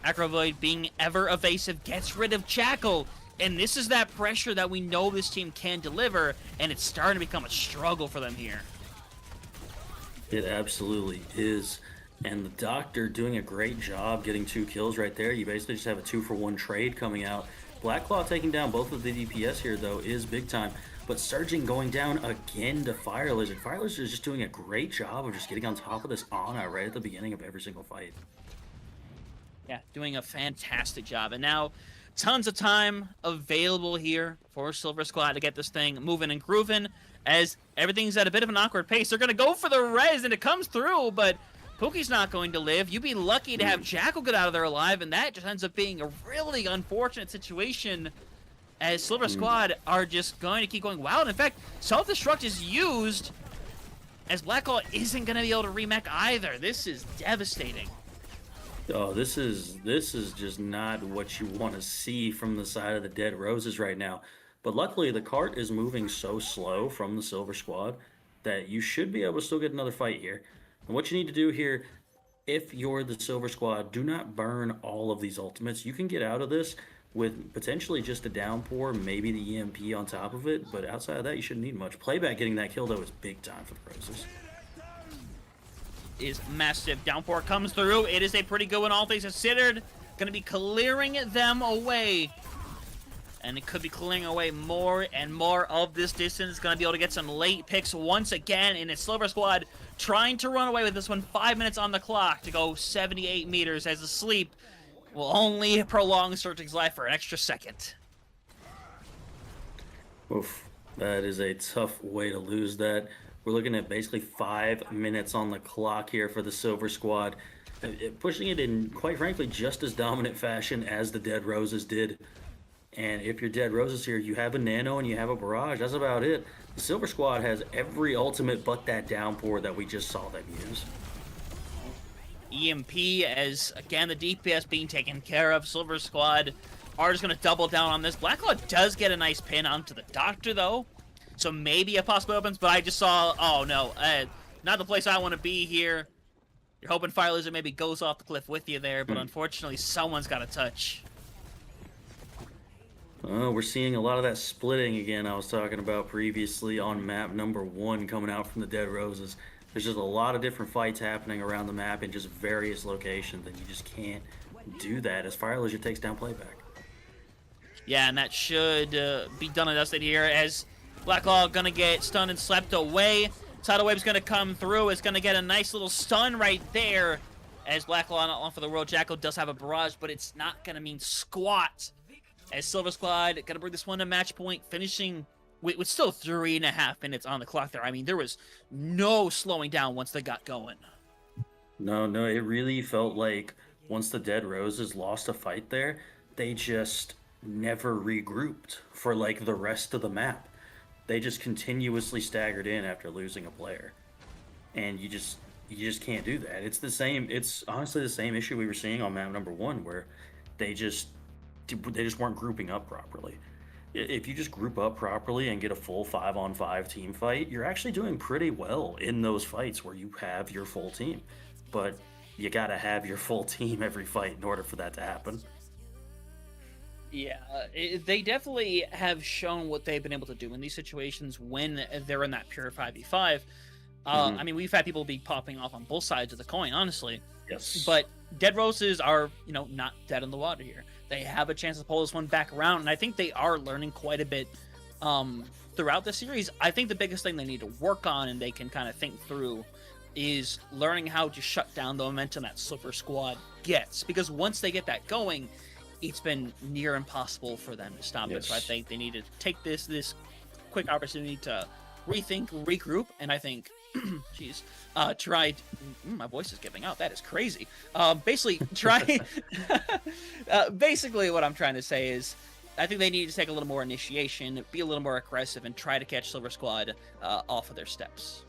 Acrovoid being ever evasive gets rid of Jackal. And this is that pressure that we know this team can deliver, and it's starting to become a struggle for them here. It absolutely is. And the Doctor doing a great job getting 2 kills right there. You basically just have a 2-for-1 trade coming out. Blacklaw taking down both of the DPS here, though, is big time. But Surging going down again to Fire Lizard. Fire Lizard is just doing a great job of just getting on top of this Ana right at the beginning of every single fight. Yeah, doing a fantastic job. And now, tons of time available here for Silver Squad to get this thing moving and grooving. As everything's at a bit of an awkward pace, they're going to go for the res, and it comes through, but Pookie's not going to live. You'd be lucky to have Jackal get out of there alive, and that just ends up being a really unfortunate situation as Silver Squad are just going to keep going wild. In fact, self-destruct is used as Blacklaw isn't going to be able to remech either. This is devastating. Oh, this is just not what you want to see from the side of the Dead Roses right now. But luckily, the cart is moving so slow from the Silver Squad that you should be able to still get another fight here. And what you need to do here, if you're the Silver Squad, do not burn all of these ultimates. You can get out of this with potentially just a downpour, maybe the EMP on top of it, but outside of that, you shouldn't need much. Playback getting that kill, though, is big time for the Roses. Is massive. Downpour comes through. It is a pretty good one, all things considered. Going to be clearing them away. And it could be clearing away more and more of this distance. Going to be able to get some late picks once again in its Silver Squad. Trying to run away with this one. 5 minutes on the clock to go 78 meters as the sleep will only prolong Surging's life for an extra second. Oof, that is a tough way to lose that. We're looking at basically 5 minutes on the clock here for the Silver Squad. Pushing it in, quite frankly, just as dominant fashion as the Dead Roses did. And if you're Dead Roses here, you have a Nano and you have a Barrage. That's about it. The Silver Squad has every ultimate but that downpour that we just saw them use. EMP as, again, the DPS being taken care of. Silver Squad are just going to double down on this. Blacklaw does get a nice pin onto the Doctor, though. So maybe a possibility opens, but I just saw, oh no, not the place I want to be here. You're hoping Fire Lizard maybe goes off the cliff with you there, but unfortunately someone's got a touch. We're seeing a lot of that splitting again I was talking about previously on map number 1 coming out from the Dead Roses. There's just a lot of different fights happening around the map in just various locations, and you just can't do that as Fire Lizard takes down Playback. Yeah, and that should be done and dusted here as Blacklaw gonna get stunned and slept away. Tidal Wave's gonna come through. It's gonna get a nice little stun right there as Blacklaw not long for the world. Jackal does have a barrage, but it's not gonna mean squat. As Silver Squad gonna bring this one to match point, finishing with still 3.5 minutes on the clock there. I mean, there was no slowing down once they got going. No, it really felt like once the Dead Roses lost a fight there, they just never regrouped for like the rest of the map. They just continuously staggered in after losing a player. And you just can't do that. It's honestly the same issue we were seeing on map number 1 where they just weren't grouping up properly. If you just group up properly and get a full 5-on-5 team fight, you're actually doing pretty well in those fights where you have your full team. But you gotta have your full team every fight in order for that to happen. Yeah, they definitely have shown what they've been able to do in these situations when they're in that pure 5v5. I mean, we've had people be popping off on both sides of the coin, honestly. Yes. But Dead Roses are, you know, not dead in the water here. They have a chance to pull this one back around, and I think they are learning quite a bit throughout the series. I think the biggest thing they need to work on, and they can kind of think through, is learning how to shut down the momentum that Silver Squad gets. Because once they get that going, it's been near impossible for them to stop it. So I think they need to take this quick opportunity to rethink, regroup, and I think, jeez, try. My voice is giving out. That is crazy. Basically, try. Basically, what I'm trying to say is, I think they need to take a little more initiation, be a little more aggressive, and try to catch Silver Squad off of their steps.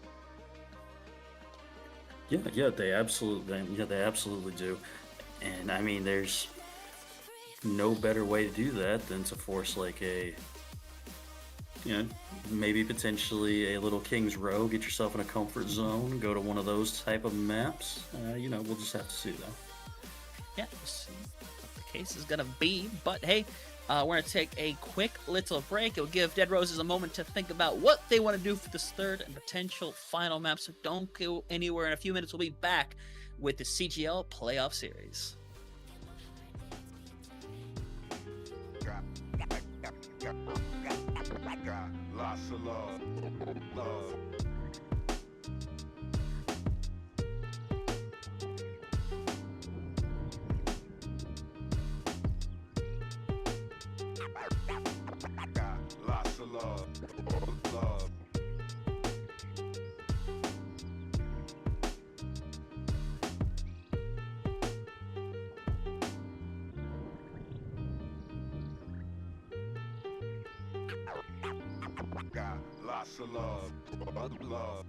Yeah, they absolutely do. And I mean, there's no better way to do that than to force like a, you know, maybe potentially a little King's Row, get yourself in a comfort zone, go to one of those type of maps. You know, we'll just have to see though. Yeah, we'll see what the case is gonna be. But hey, we're gonna take a quick little break. It'll give Dead Roses a moment to think about what they want to do for this third and potential final map. So don't go anywhere. In a few minutes, we'll be back with the CGL Playoff Series. Lots of love. Lots of love. Lots of love.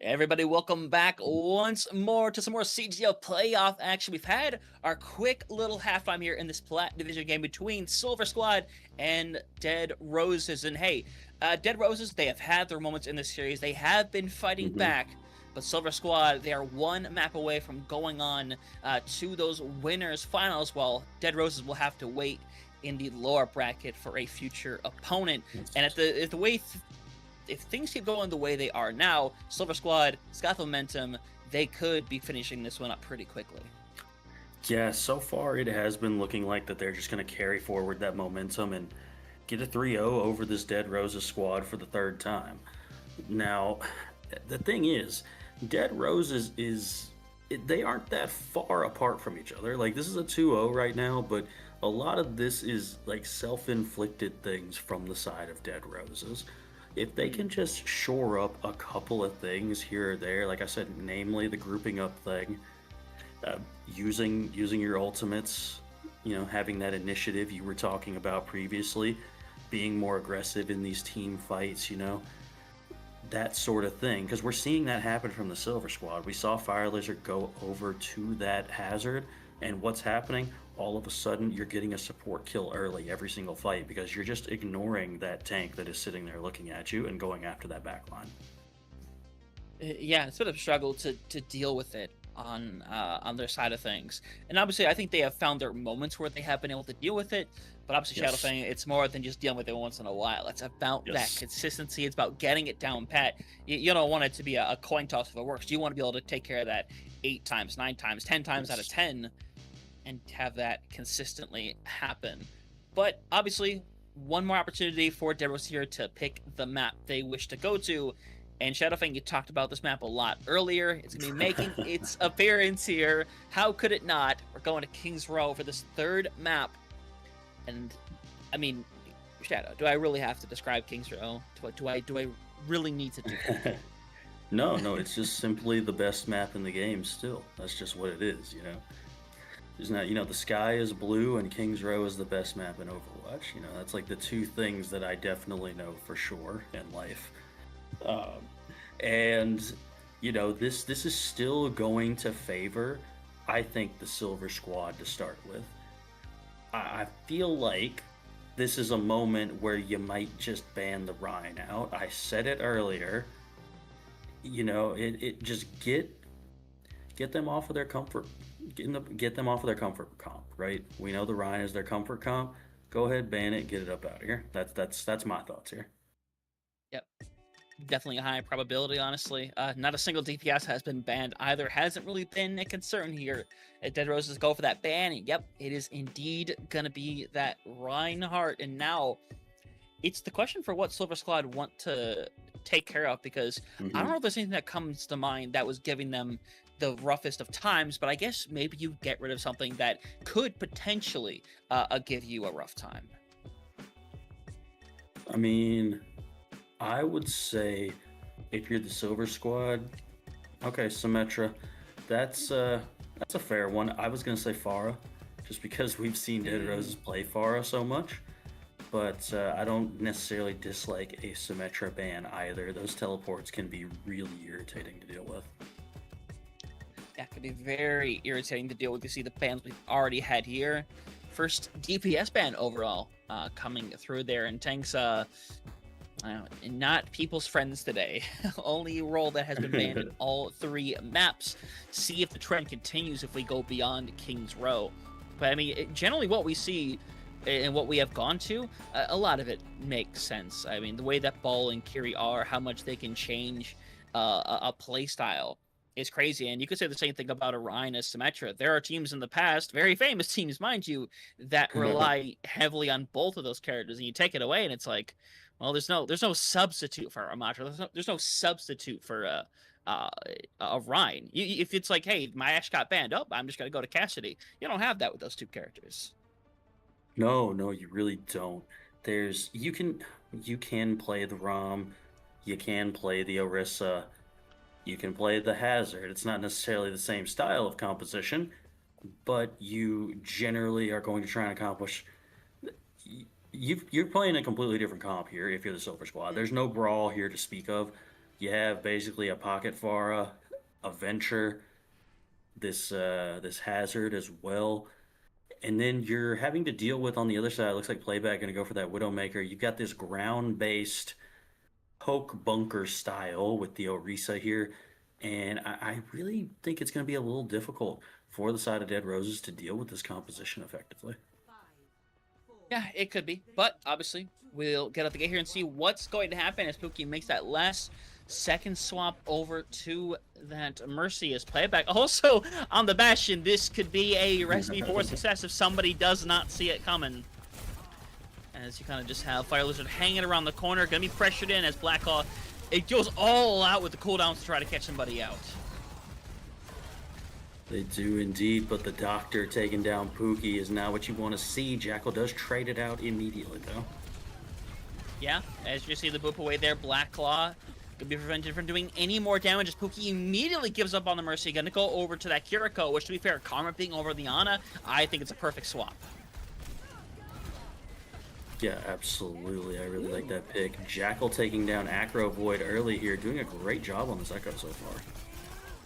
Everybody, welcome back once more to some more CGL playoff action. We've had our quick little halftime here in this Plat division game between Silver Squad and Dead Roses. And hey, Dead Roses, they have had their moments in this series. They have been fighting back, but Silver Squad, they are one map away from going on to those winners finals, while Dead Roses will have to wait in the lower bracket for a future opponent. And if things keep going the way they are now, Silver Squad, it's got momentum. They could be finishing this one up pretty quickly. Yeah, so far it has been looking like that they're just going to carry forward that momentum and get a 3-0 over this Dead Roses squad for the third time. Now, the thing is, Dead Roses they aren't that far apart from each other. Like, this is a 2-0 right now, but a lot of this is like self-inflicted things from the side of Dead Roses. If they can just shore up a couple of things here or there, like I said, namely the grouping up thing, using your ultimates, having that initiative you were talking about previously, being more aggressive in these team fights, that sort of thing. Because we're seeing that happen from the Silver Squad. We saw Fire Lizard go over to that hazard, and what's happening? All of a sudden, you're getting a support kill early every single fight because you're just ignoring that tank that is sitting there looking at you and going after that backline. Yeah, it's a bit of a struggle to deal with it on their side of things. And obviously, I think they have found their moments where they have been able to deal with it. But obviously, Yes. Shadowfang, it's more than just dealing with it once in a while. It's about that consistency. It's about getting it down pat. You don't want it to be a coin toss if it works. You want to be able to take care of that 8 times, 9 times, 10 times out of 10 and have that consistently happen. But obviously, one more opportunity for Dead Roses here to pick the map they wish to go to. And Shadowfang, you talked about this map a lot earlier. It's going to be making its appearance here. How could it not? We're going to Kings Row for this third map. And, I mean, Shadow, do I really have to describe Kings Row? Do I really need to do that? No, it's just simply the best map in the game still. That's just what it is, There's not, the sky is blue and Kings Row is the best map in Overwatch. That's like the two things that I definitely know for sure in life. And this is still going to favor, I think, the Silver Squad to start with. I feel like this is a moment where you might just ban the Rhine out. I said it earlier. It just get them off of their comfort. Get them off of their comfort comp, right? We know the Rhine is their comfort comp. Go ahead, ban it, get it up out of here. That's my thoughts here. Yep. Definitely a high probability, honestly. Not a single DPS has been banned either. Hasn't really been a concern here at Dead Roses go for that ban. Yep, it is indeed going to be that Reinhardt. And now it's the question for what Silver Squad want to take care of, because I don't know if there's anything that comes to mind that was giving them the roughest of times, but I guess maybe you get rid of something that could potentially give you a rough time. I mean, I would say if you're the Silver Squad, okay, Symmetra, that's a fair one. I was gonna say Pharah, just because we've seen Dead Roses play Pharah so much, but I don't necessarily dislike a Symmetra ban either. Those teleports can be really irritating to deal with. That could be very irritating to deal with. You see the bans we've already had here. First DPS ban overall coming through there, and tanks not people's friends today. Only role that has been banned in all 3 maps. See if the trend continues if we go beyond Kings Row. But I mean, generally what we see and what we have gone to, a lot of it makes sense. I mean, the way that Ball and Kiri are, how much they can change a play style is crazy. And you could say the same thing about Orion as Symmetra. There are teams in the past, very famous teams, mind you, that rely heavily on both of those characters, and you take it away and it's like, well, there's no substitute for Amatra. There's no substitute for Ryan. If it's like, hey, my Ashe got banned, I'm just gonna go to Cassidy. You don't have that with those 2 characters. No, you really don't. You can play the Rom, you can play the Orisa, you can play the Hazard. It's not necessarily the same style of composition, but you generally are going to try and accomplish. You're playing a completely different comp here if you're the Silver Squad. There's no Brawl here to speak of. You have basically a Pocket Pharah, a Venture, this Hazard as well. And then you're having to deal with, on the other side, it looks like Playback going to go for that Widowmaker. You've got this ground-based poke bunker style with the Orisa here. And I really think it's going to be a little difficult for the side of Dead Roses to deal with this composition effectively. Yeah, it could be. But obviously, we'll get out the gate here and see what's going to happen as Pookie makes that last second swap over to that Mercy as playback. Also, on the Bastion, this could be a recipe for success if somebody does not see it coming. As you kind of just have Fire Lizard hanging around the corner, going to be pressured in as Blacklaw, it goes all out with the cooldowns to try to catch somebody out. They do indeed, but the Doctor taking down Pookie is not what you want to see. Jackal does trade it out immediately, though. Yeah, as you see the boop away there, Blacklaw could be prevented from doing any more damage as Pookie immediately gives up on the Mercy. Gonna go over to that Kiriko, which to be fair, Karma being over the Ana, I think it's a perfect swap. Yeah, absolutely. I really like that pick. Jackal taking down Acro Void early here, doing a great job on this Echo so far.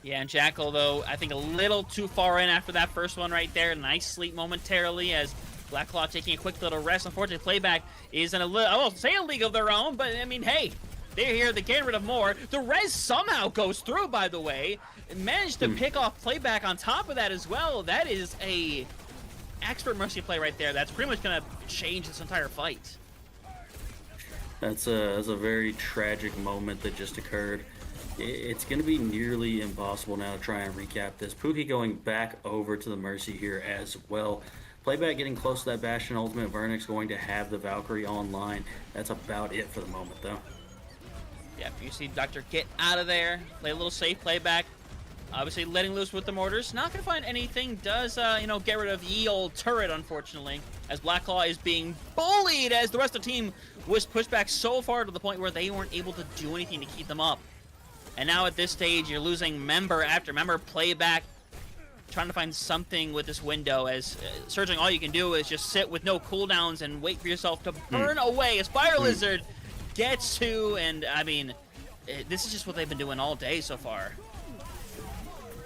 Yeah, and Jackal, though, I think a little too far in after that first one right there. Nice sleep momentarily as Blacklaw taking a quick little rest. Unfortunately, playback is in I won't say a league of their own, but I mean, hey, they're here, they get rid of more. The res somehow goes through, by the way. Managed to pick off playback on top of that as well. That is a expert Mercy play right there. That's pretty much going to change this entire fight. That's a very tragic moment that just occurred. It's going to be nearly impossible now to try and recap this. Pookie going back over to the Mercy here as well. Playback getting close to that Bastion ultimate. Vernix going to have the Valkyrie online. That's about it for the moment, though. Yeah, you see Doctor get out of there, play a little safe playback. Obviously letting loose with the mortars. Not going to find anything. Does, get rid of ye old turret, unfortunately. As Blacklaw is being bullied as the rest of the team was pushed back so far to the point where they weren't able to do anything to keep them up. And now at this stage, you're losing member after member. Playback, trying to find something with this window as Surging, all you can do is just sit with no cooldowns and wait for yourself to burn away as Fire Lizard gets to, and I mean, this is just what they've been doing all day so far.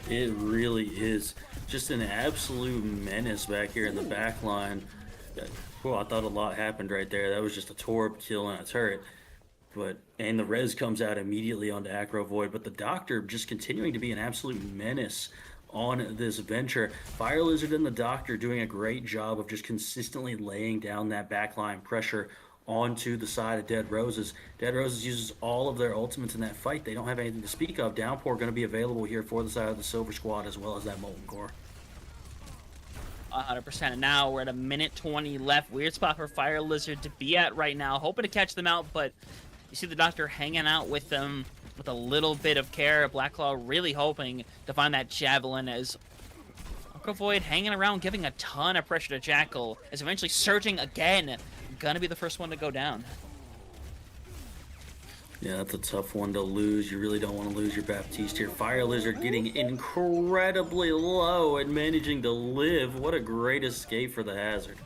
It really is just an absolute menace back here in the back line. Well, I thought a lot happened right there. That was just a Torb kill and a turret. And the res comes out immediately onto Acro Void, but the Doctor just continuing to be an absolute menace on this venture. Fire Lizard and the Doctor doing a great job of just consistently laying down that backline pressure onto the side of Dead Roses. Dead Roses uses all of their ultimates in that fight. They don't have anything to speak of. Downpour going to be available here for the side of the Silver Squad as well as that Molten Core. 100%. And now we're at a minute 20 left. Weird spot for Fire Lizard to be at right now. Hoping to catch them out, but you see the Doctor hanging out with them with a little bit of care. Blacklaw really hoping to find that Javelin as Uncle Void hanging around, giving a ton of pressure to Jackal, is eventually Surging again. Gonna be the first one to go down. Yeah, that's a tough one to lose. You really don't want to lose your Baptiste here. Fire Lizard getting incredibly low and managing to live. What a great escape for the Hazard.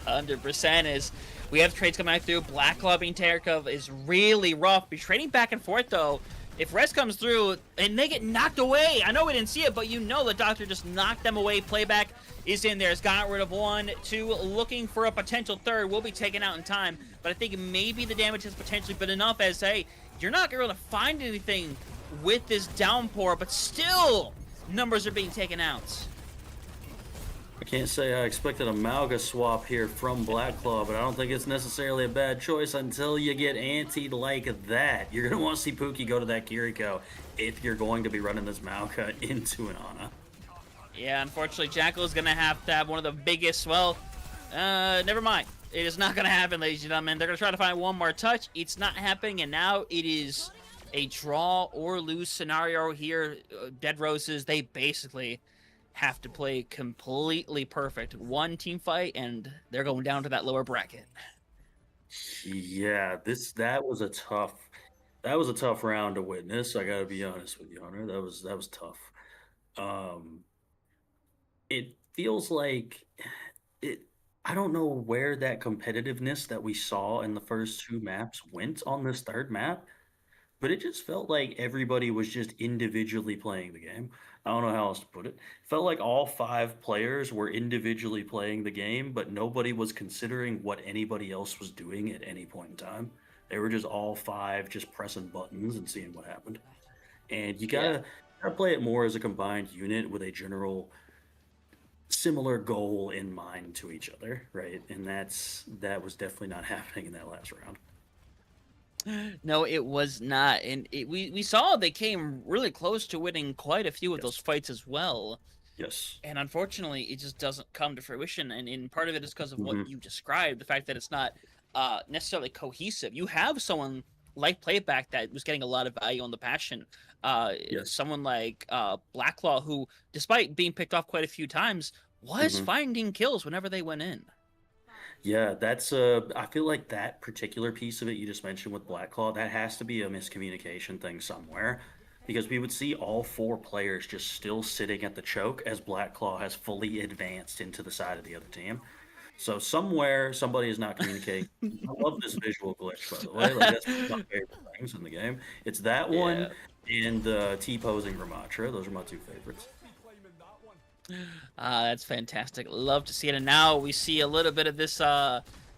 100% is. We have trades coming out through. Blacklaw being Terrakov is really rough. Be trading back and forth though. If Res comes through and they get knocked away, I know we didn't see it, but you know the Doctor just knocked them away. Playback is in there. Has got rid of 1, 2, looking for a potential third. Will be taken out in time, but I think maybe the damage has potentially been enough as, hey, you're not going to find anything with this downpour, but still numbers are being taken out. I can't say I expected a Malga swap here from Blacklaw, but I don't think it's necessarily a bad choice until you get antied like that. You're going to want to see Pookie go to that Kiriko if you're going to be running this Malga into an Ana. Yeah, unfortunately, Jackal is going to have one of the biggest, never mind. It is not going to happen, ladies and gentlemen. They're going to try to find one more touch. It's not happening, and now it is a draw or lose scenario here. Dead Roses, they basically have to play completely perfect. One team fight, and they're going down to that lower bracket. Yeah, that was a tough round to witness. I gotta be honest with you, Hunter. That was tough. It feels like I don't know where that competitiveness that we saw in the first 2 maps went on this third map, but it just felt like everybody was just individually playing the game. I don't know how else to put it. Felt like all 5 players were individually playing the game, but nobody was considering what anybody else was doing at any point in time. They were just all 5 just pressing buttons and seeing what happened. And you gotta play it more as a combined unit with a general similar goal in mind to each other, right? And that was definitely not happening in that last round. No, it was not, and we saw they came really close to winning quite a few of those Yes. fights as well. Yes. And unfortunately, it just doesn't come to fruition. And part of it is because of what Hmm. you described, the fact that it's not necessarily cohesive. You have someone like Playback that was getting a lot of value on the passion. Yes. Someone like Blacklaw, who, despite being picked off quite a few times, was Hmm. finding kills whenever they went in. Yeah, that's I feel like that particular piece of it you just mentioned with Blacklaw, that has to be a miscommunication thing somewhere. Because we would see all 4 players just still sitting at the choke as Blacklaw has fully advanced into the side of the other team. So somewhere somebody is not communicating. I love this visual glitch, by the way. Like that's one of my favorite things in the game. It's that one Yeah. and T-posing Ramatra. Those are my 2 favorites. That's fantastic. Love to see it. And now we see a little bit of this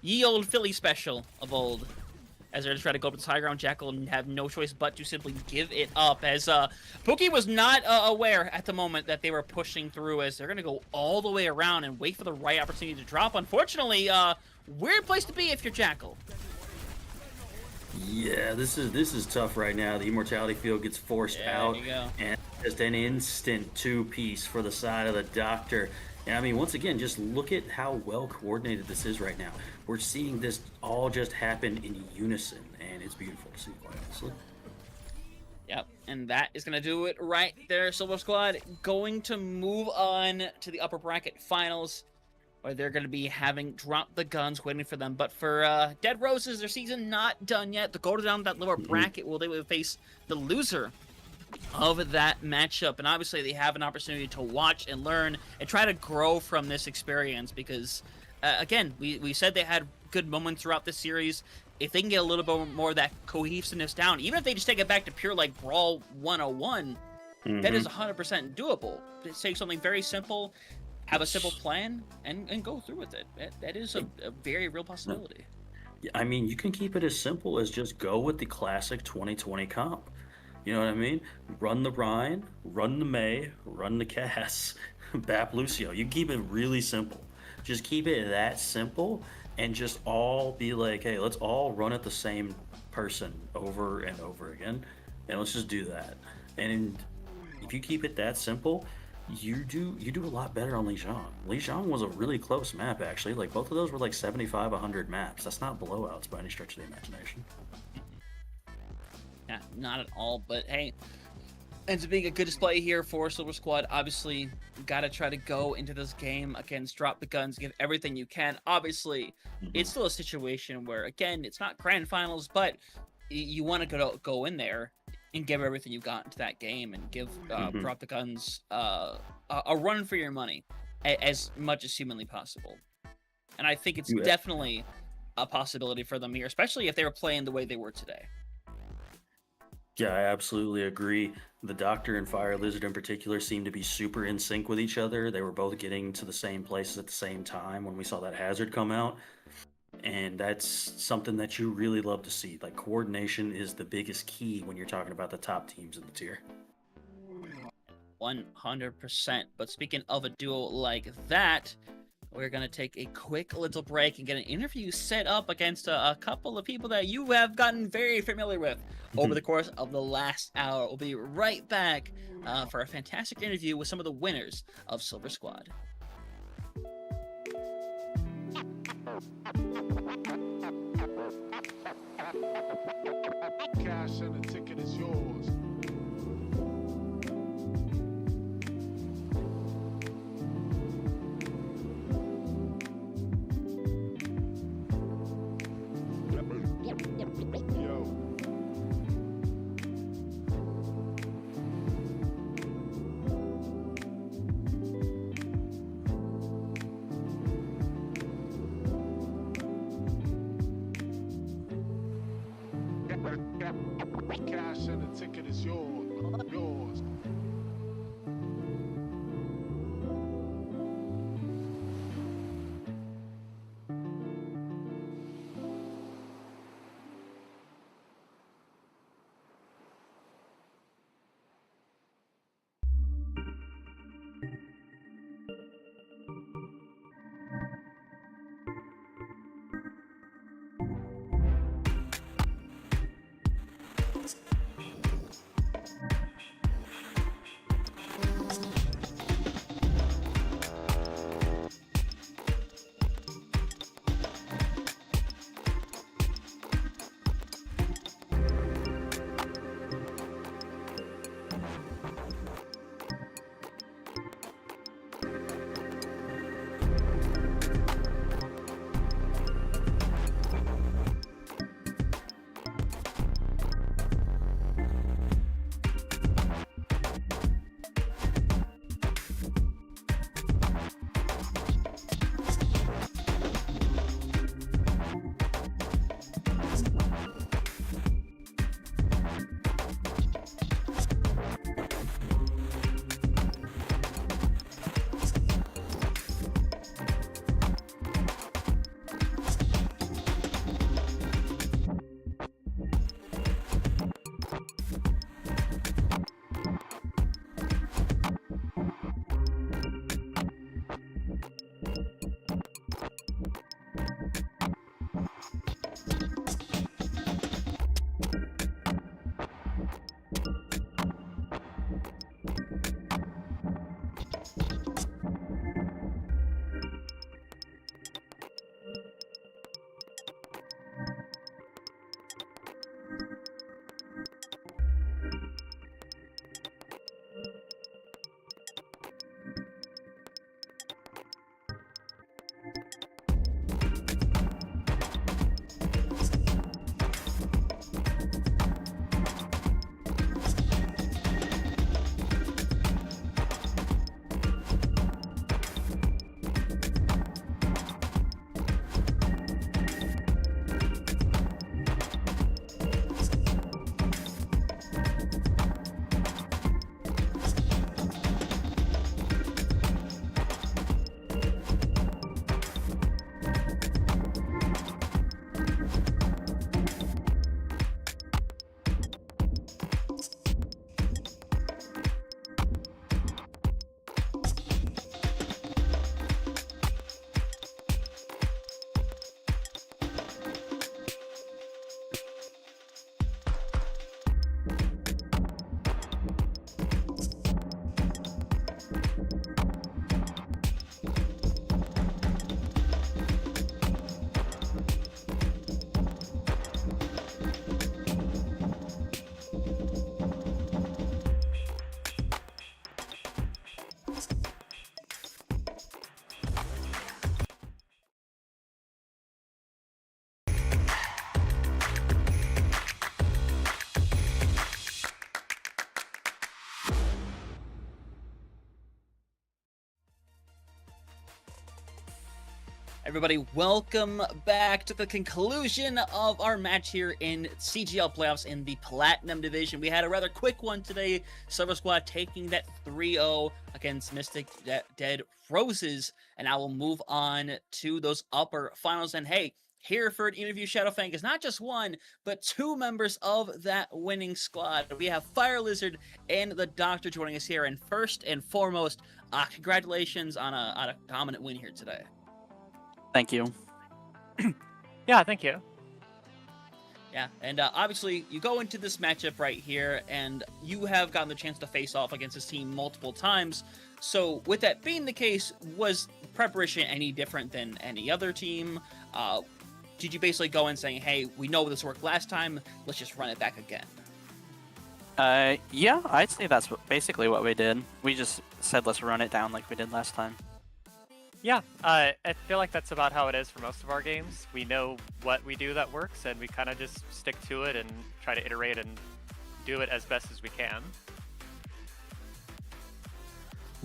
ye old Philly special of old. As they're trying to go up to the high ground, Jackal and have no choice but to simply give it up. As Pookie was not aware at the moment that they were pushing through, as they're going to go all the way around and wait for the right opportunity to drop. Unfortunately, weird place to be if you're Jackal. Yeah, this is tough right now. The immortality field gets forced out, There you go. and just an instant 2-piece for the side of the doctor. And I mean, once again, just look at how well coordinated this is right now. We're seeing this all just happen in unison, and it's beautiful to see, quite honestly. Yep, and that is going to do it right there. Silver Squad going to move on to the upper bracket finals, where they're going to be having Drop the Guns waiting for them. But for Dead Roses, their season not done yet. To go down that lower bracket, they will face the loser of that matchup. And obviously, they have an opportunity to watch and learn and try to grow from this experience because, again, we said they had good moments throughout this series. If they can get a little bit more of that cohesiveness down, even if they just take it back to pure, like, Brawl 101, that is 100% doable. Just take something very simple, have a simple plan, and go through with it. That is a very real possibility. Yeah, I mean, you can keep it as simple as just go with the classic 2020 comp. You know what I mean? Run the Rhine, run the May, run the Cass, Bap Lucio. You can keep it really simple. Just keep it that simple and just all be like, hey, let's all run at the same person over and over again. And let's just do that. And if you keep it that simple, you do a lot better on Lijiang. Lijiang was a really close map, actually. Like, both of those were like 75, 100 maps. That's not blowouts by any stretch of the imagination. Yeah, not at all. But hey, ends up being a good display here for Silver Squad. Obviously, got to try to go into this game against Drop the Guns, give everything you can. Obviously, it's still a situation where, again, it's not grand finals, but you want to go in there and give everything you got into that game and give Drop the Guns a run for your money as much as humanly possible. And I think it's definitely a possibility for them here, especially if they were playing the way they were today. Yeah, I absolutely agree. The Doctor and Fire Lizard in particular seemed to be super in sync with each other. They were both getting to the same places at the same time when we saw that hazard come out. And that's something that you really love to see. Like, coordination is the biggest key when you're talking about the top teams in the tier. 100%. But speaking of a duo like that, we're going to take a quick little break and get an interview set up against a couple of people that you have gotten very familiar with over the course of the last hour. We'll be right back for a fantastic interview with some of the winners of Silver Squad. Cash and the ticket is yours. Yo. Cash and the ticket is yours. Everybody, welcome back to the conclusion of our match here in CGL playoffs in the Platinum Division. We had a rather quick one today. Silver Squad taking that 3-0 against Mystic Dead Roses. And I will move on to those upper finals. And hey, here for an interview, Shadowfang is not just one, but two members of that winning squad. We have Fire Lizard and the Doctor joining us here. And first and foremost, congratulations on a dominant win here today. Thank you. Yeah, thank you. Yeah, and obviously you go into this matchup right here, and you have gotten the chance to face off against this team multiple times. So with that being the case, was preparation any different than any other team? Did you basically go in saying, hey, we know this worked last time, let's just run it back again? Yeah, I'd say that's basically what we did. We just said let's run it down like we did last time. Yeah, I feel like that's about how it is for most of our games. We know what we do that works, and we kind of just stick to it and try to iterate and do it as best as we can.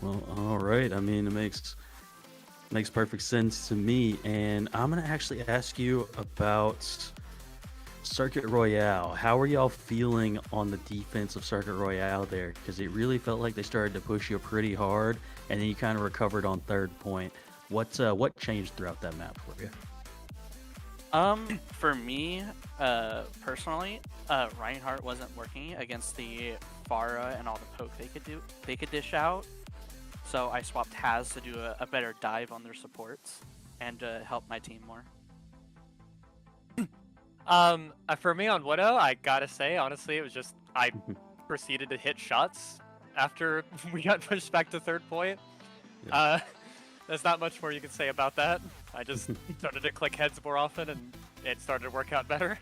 Well, all right. I mean, it makes perfect sense to me, and I'm gonna actually ask you about Circuit Royale. How are y'all feeling on the defense of Circuit Royale there? Because it really felt like they started to push you pretty hard, and then you kind of recovered on third point. What changed throughout that map for you? For me, personally, Reinhardt wasn't working against the Pharah and all the poke they could dish out. So I swapped Haz to do a better dive on their supports and help my team more. For me on Widow, I gotta say, honestly, it was just I proceeded to hit shots after we got pushed back to third point. Yeah. There's not much more you can say about that. I just started to click heads more often, and it started to work out better.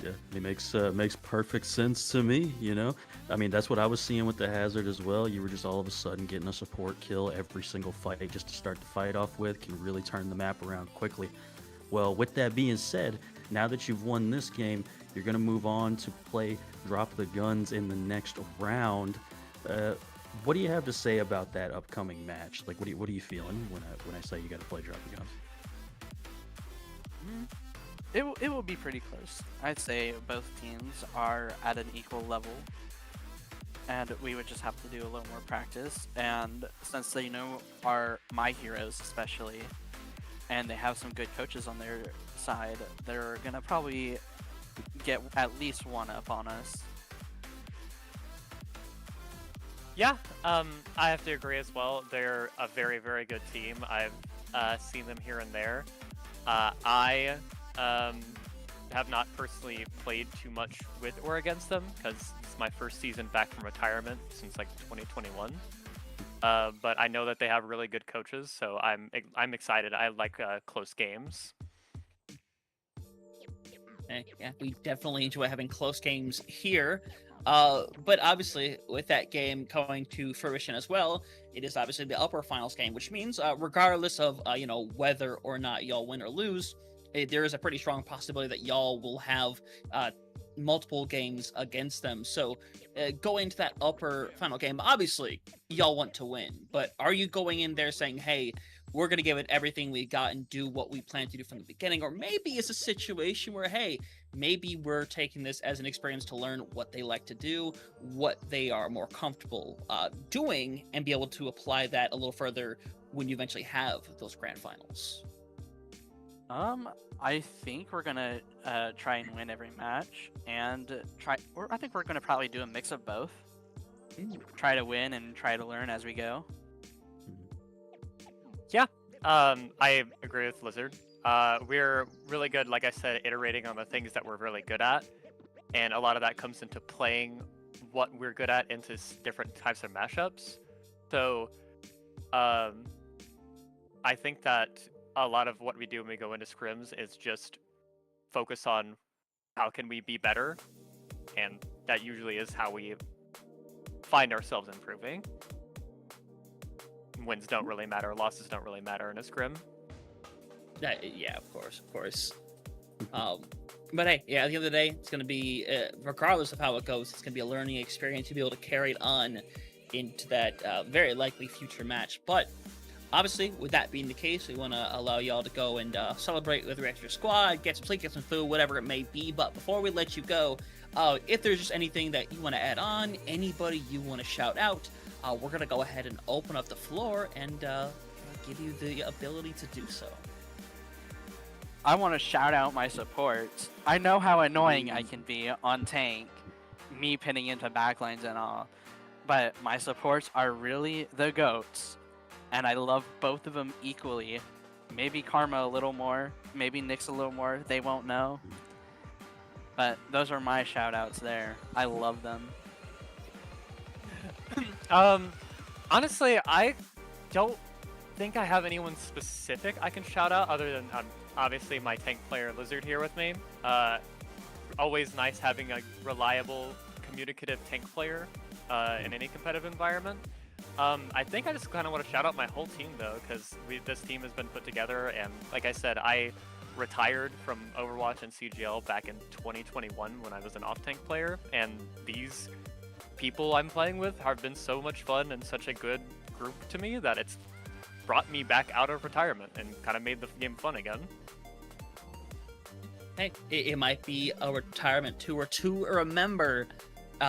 Yeah, it makes perfect sense to me, you know? I mean, that's what I was seeing with the Hazard as well. You were just all of a sudden getting a support kill every single fight just to start the fight off with, can really turn the map around quickly. Well, with that being said, now that you've won this game, you're going to move on to play Drop the Guns in the next round. What do you have to say about that upcoming match? Like, what are you feeling when I say you got to play Drop the Guns? It will be pretty close. I'd say both teams are at an equal level, and we would just have to do a little more practice. And since they know my heroes especially, and they have some good coaches on their side, they're gonna probably get at least one up on us. Yeah, I have to agree as well. They're a very, very good team. I've seen them here and there. I have not personally played too much with or against them because it's my first season back from retirement since like 2021. But I know that they have really good coaches, so I'm excited. I like close games. Yeah, we definitely enjoy having close games here. But obviously, with that game coming to fruition as well, it is obviously the upper finals game, which means regardless of whether or not y'all win or lose, there is a pretty strong possibility that y'all will have multiple games against them. So going into that upper final game, obviously y'all want to win, but are you going in there saying, hey, we're going to give it everything we got and do what we plan to do from the beginning? Or maybe it's a situation where, hey, maybe we're taking this as an experience to learn what they like to do, what they are more comfortable doing, and be able to apply that a little further when you eventually have those grand finals. I think we're gonna try and win every match, and I think we're gonna probably do a mix of both. Try to win and try to learn as we go. Yeah, I agree with Lizard. We're really good, like I said, iterating on the things that we're really good at, and a lot of that comes into playing what we're good at into different types of mashups. So, I think that a lot of what we do when we go into scrims is just focus on how can we be better, and that usually is how we find ourselves improving. Wins don't really matter, losses don't really matter in a scrim. Yeah, of course. But hey, yeah, at the end of the day, it's going to be, regardless of how it goes, it's going to be a learning experience to be able to carry it on into that very likely future match. But obviously, with that being the case, we want to allow y'all to go and celebrate with your extra squad, get some sleep, get some food, whatever it may be. But before we let you go, if there's just anything that you want to add on, anybody you want to shout out, we're going to go ahead and open up the floor and give you the ability to do so. I want to shout out my supports. I know how annoying I can be on tank, me pinning into backlines and all, but my supports are really the GOATs, and I love both of them equally. Maybe Karma a little more, maybe Nyx a little more, they won't know. But those are my shout outs there. I love them. Honestly, I don't think I have anyone specific I can shout out other than obviously my tank player Lizard here with me. Always nice having a reliable, communicative tank player in any competitive environment. I think I just kind of want to shout out my whole team though, because this team has been put together, and like I said, I retired from Overwatch and CGL back in 2021 when I was an off-tank player, and these people I'm playing with have been so much fun and such a good group to me that it's brought me back out of retirement and kind of made the game fun again. Hey, it might be a retirement tour to remember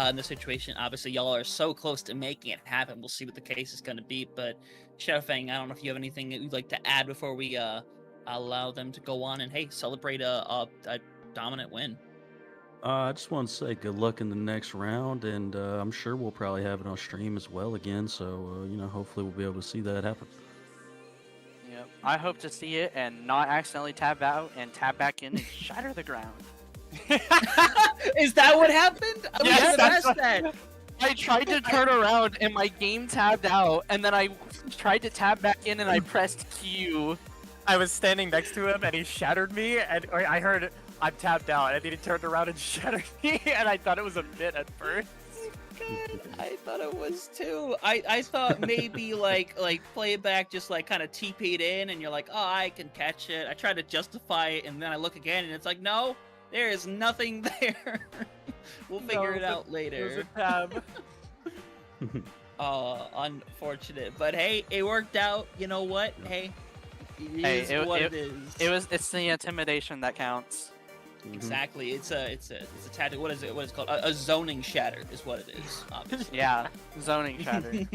in the situation. Obviously, y'all are so close to making it happen. We'll see what the case is going to be. But Shadowfang, I don't know if you have anything that you'd like to add before we allow them to go on and, hey, celebrate a dominant win. I just want to say good luck in the next round, and I'm sure we'll probably have it on stream as well again. So, hopefully we'll be able to see that happen. Yep. I hope to see it and not accidentally tab out and tab back in and shatter the ground. Is that what happened? Yes, that's that. I tried to turn around and my game tabbed out, and then I tried to tab back in and I pressed Q. I was standing next to him and he shattered me, and I heard I'm tapped out, and then he turned around and shattered me, and I thought it was a bit at first. God, I thought it was too. I thought maybe like playback just like kind of TP'd in, and you're like, oh, I can catch it. I tried to justify it, and then I look again, and it's like, no, there is nothing there. We'll figure it out later. It was a tab. Unfortunate, but hey, it worked out. You know what? Hey, it is what it is. It's the intimidation that counts. Exactly. It's a tactic. What is it? What is it called? A zoning shatter is what it is. Obviously. Yeah, zoning shatter.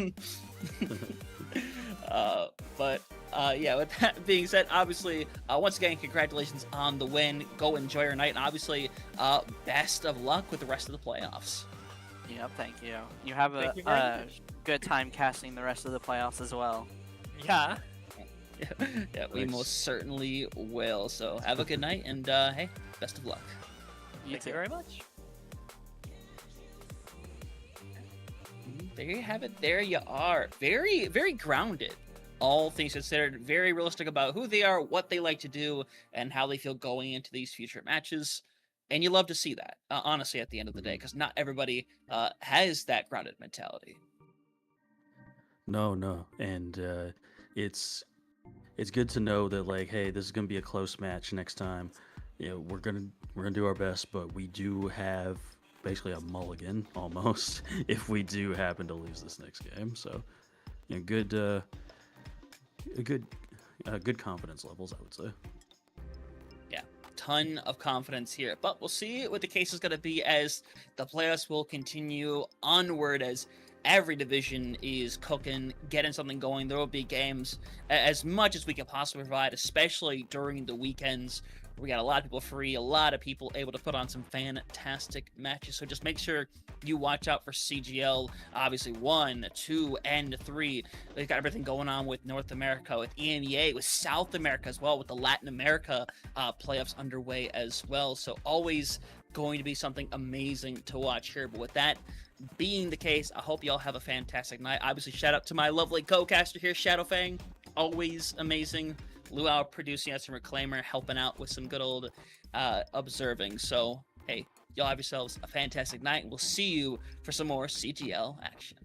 Yeah. With that being said, obviously, once again, congratulations on the win. Go enjoy your night, and obviously, best of luck with the rest of the playoffs. Yep. Thank you. You have a good time casting the rest of the playoffs as well. Yeah. Yeah, we most certainly will. So have a good night, and hey, best of luck. Thank you very much. There you have it. There you are. Very, very grounded. All things considered, very realistic about who they are, what they like to do, and how they feel going into these future matches. And you love to see that, honestly, at the end of the day, because not everybody has that grounded mentality. No, and it's good to know that, like, hey, this is gonna be a close match next time. We're gonna do our best, but we do have basically a mulligan almost if we do happen to lose this next game. So, good confidence levels, I would say. Yeah, ton of confidence here, but we'll see what the case is going to be as the playoffs will continue onward, as every division is cooking, getting something going. There will be games as much as we can possibly provide, especially during the weekends. We got a lot of people free, a lot of people able to put on some fantastic matches. So just make sure you watch out for CGL. Obviously, 1, 2, and 3. They've got everything going on with North America, with EMEA, with South America as well, with the Latin America playoffs underway as well. So always going to be something amazing to watch here. But with that being the case, I hope y'all have a fantastic night. Obviously, shout out to my lovely co-caster here, Shadowfang. Always amazing. Luau producing us and Reclaimer helping out with some good old observing. So, hey, y'all have yourselves a fantastic night. We'll see you for some more CGL action.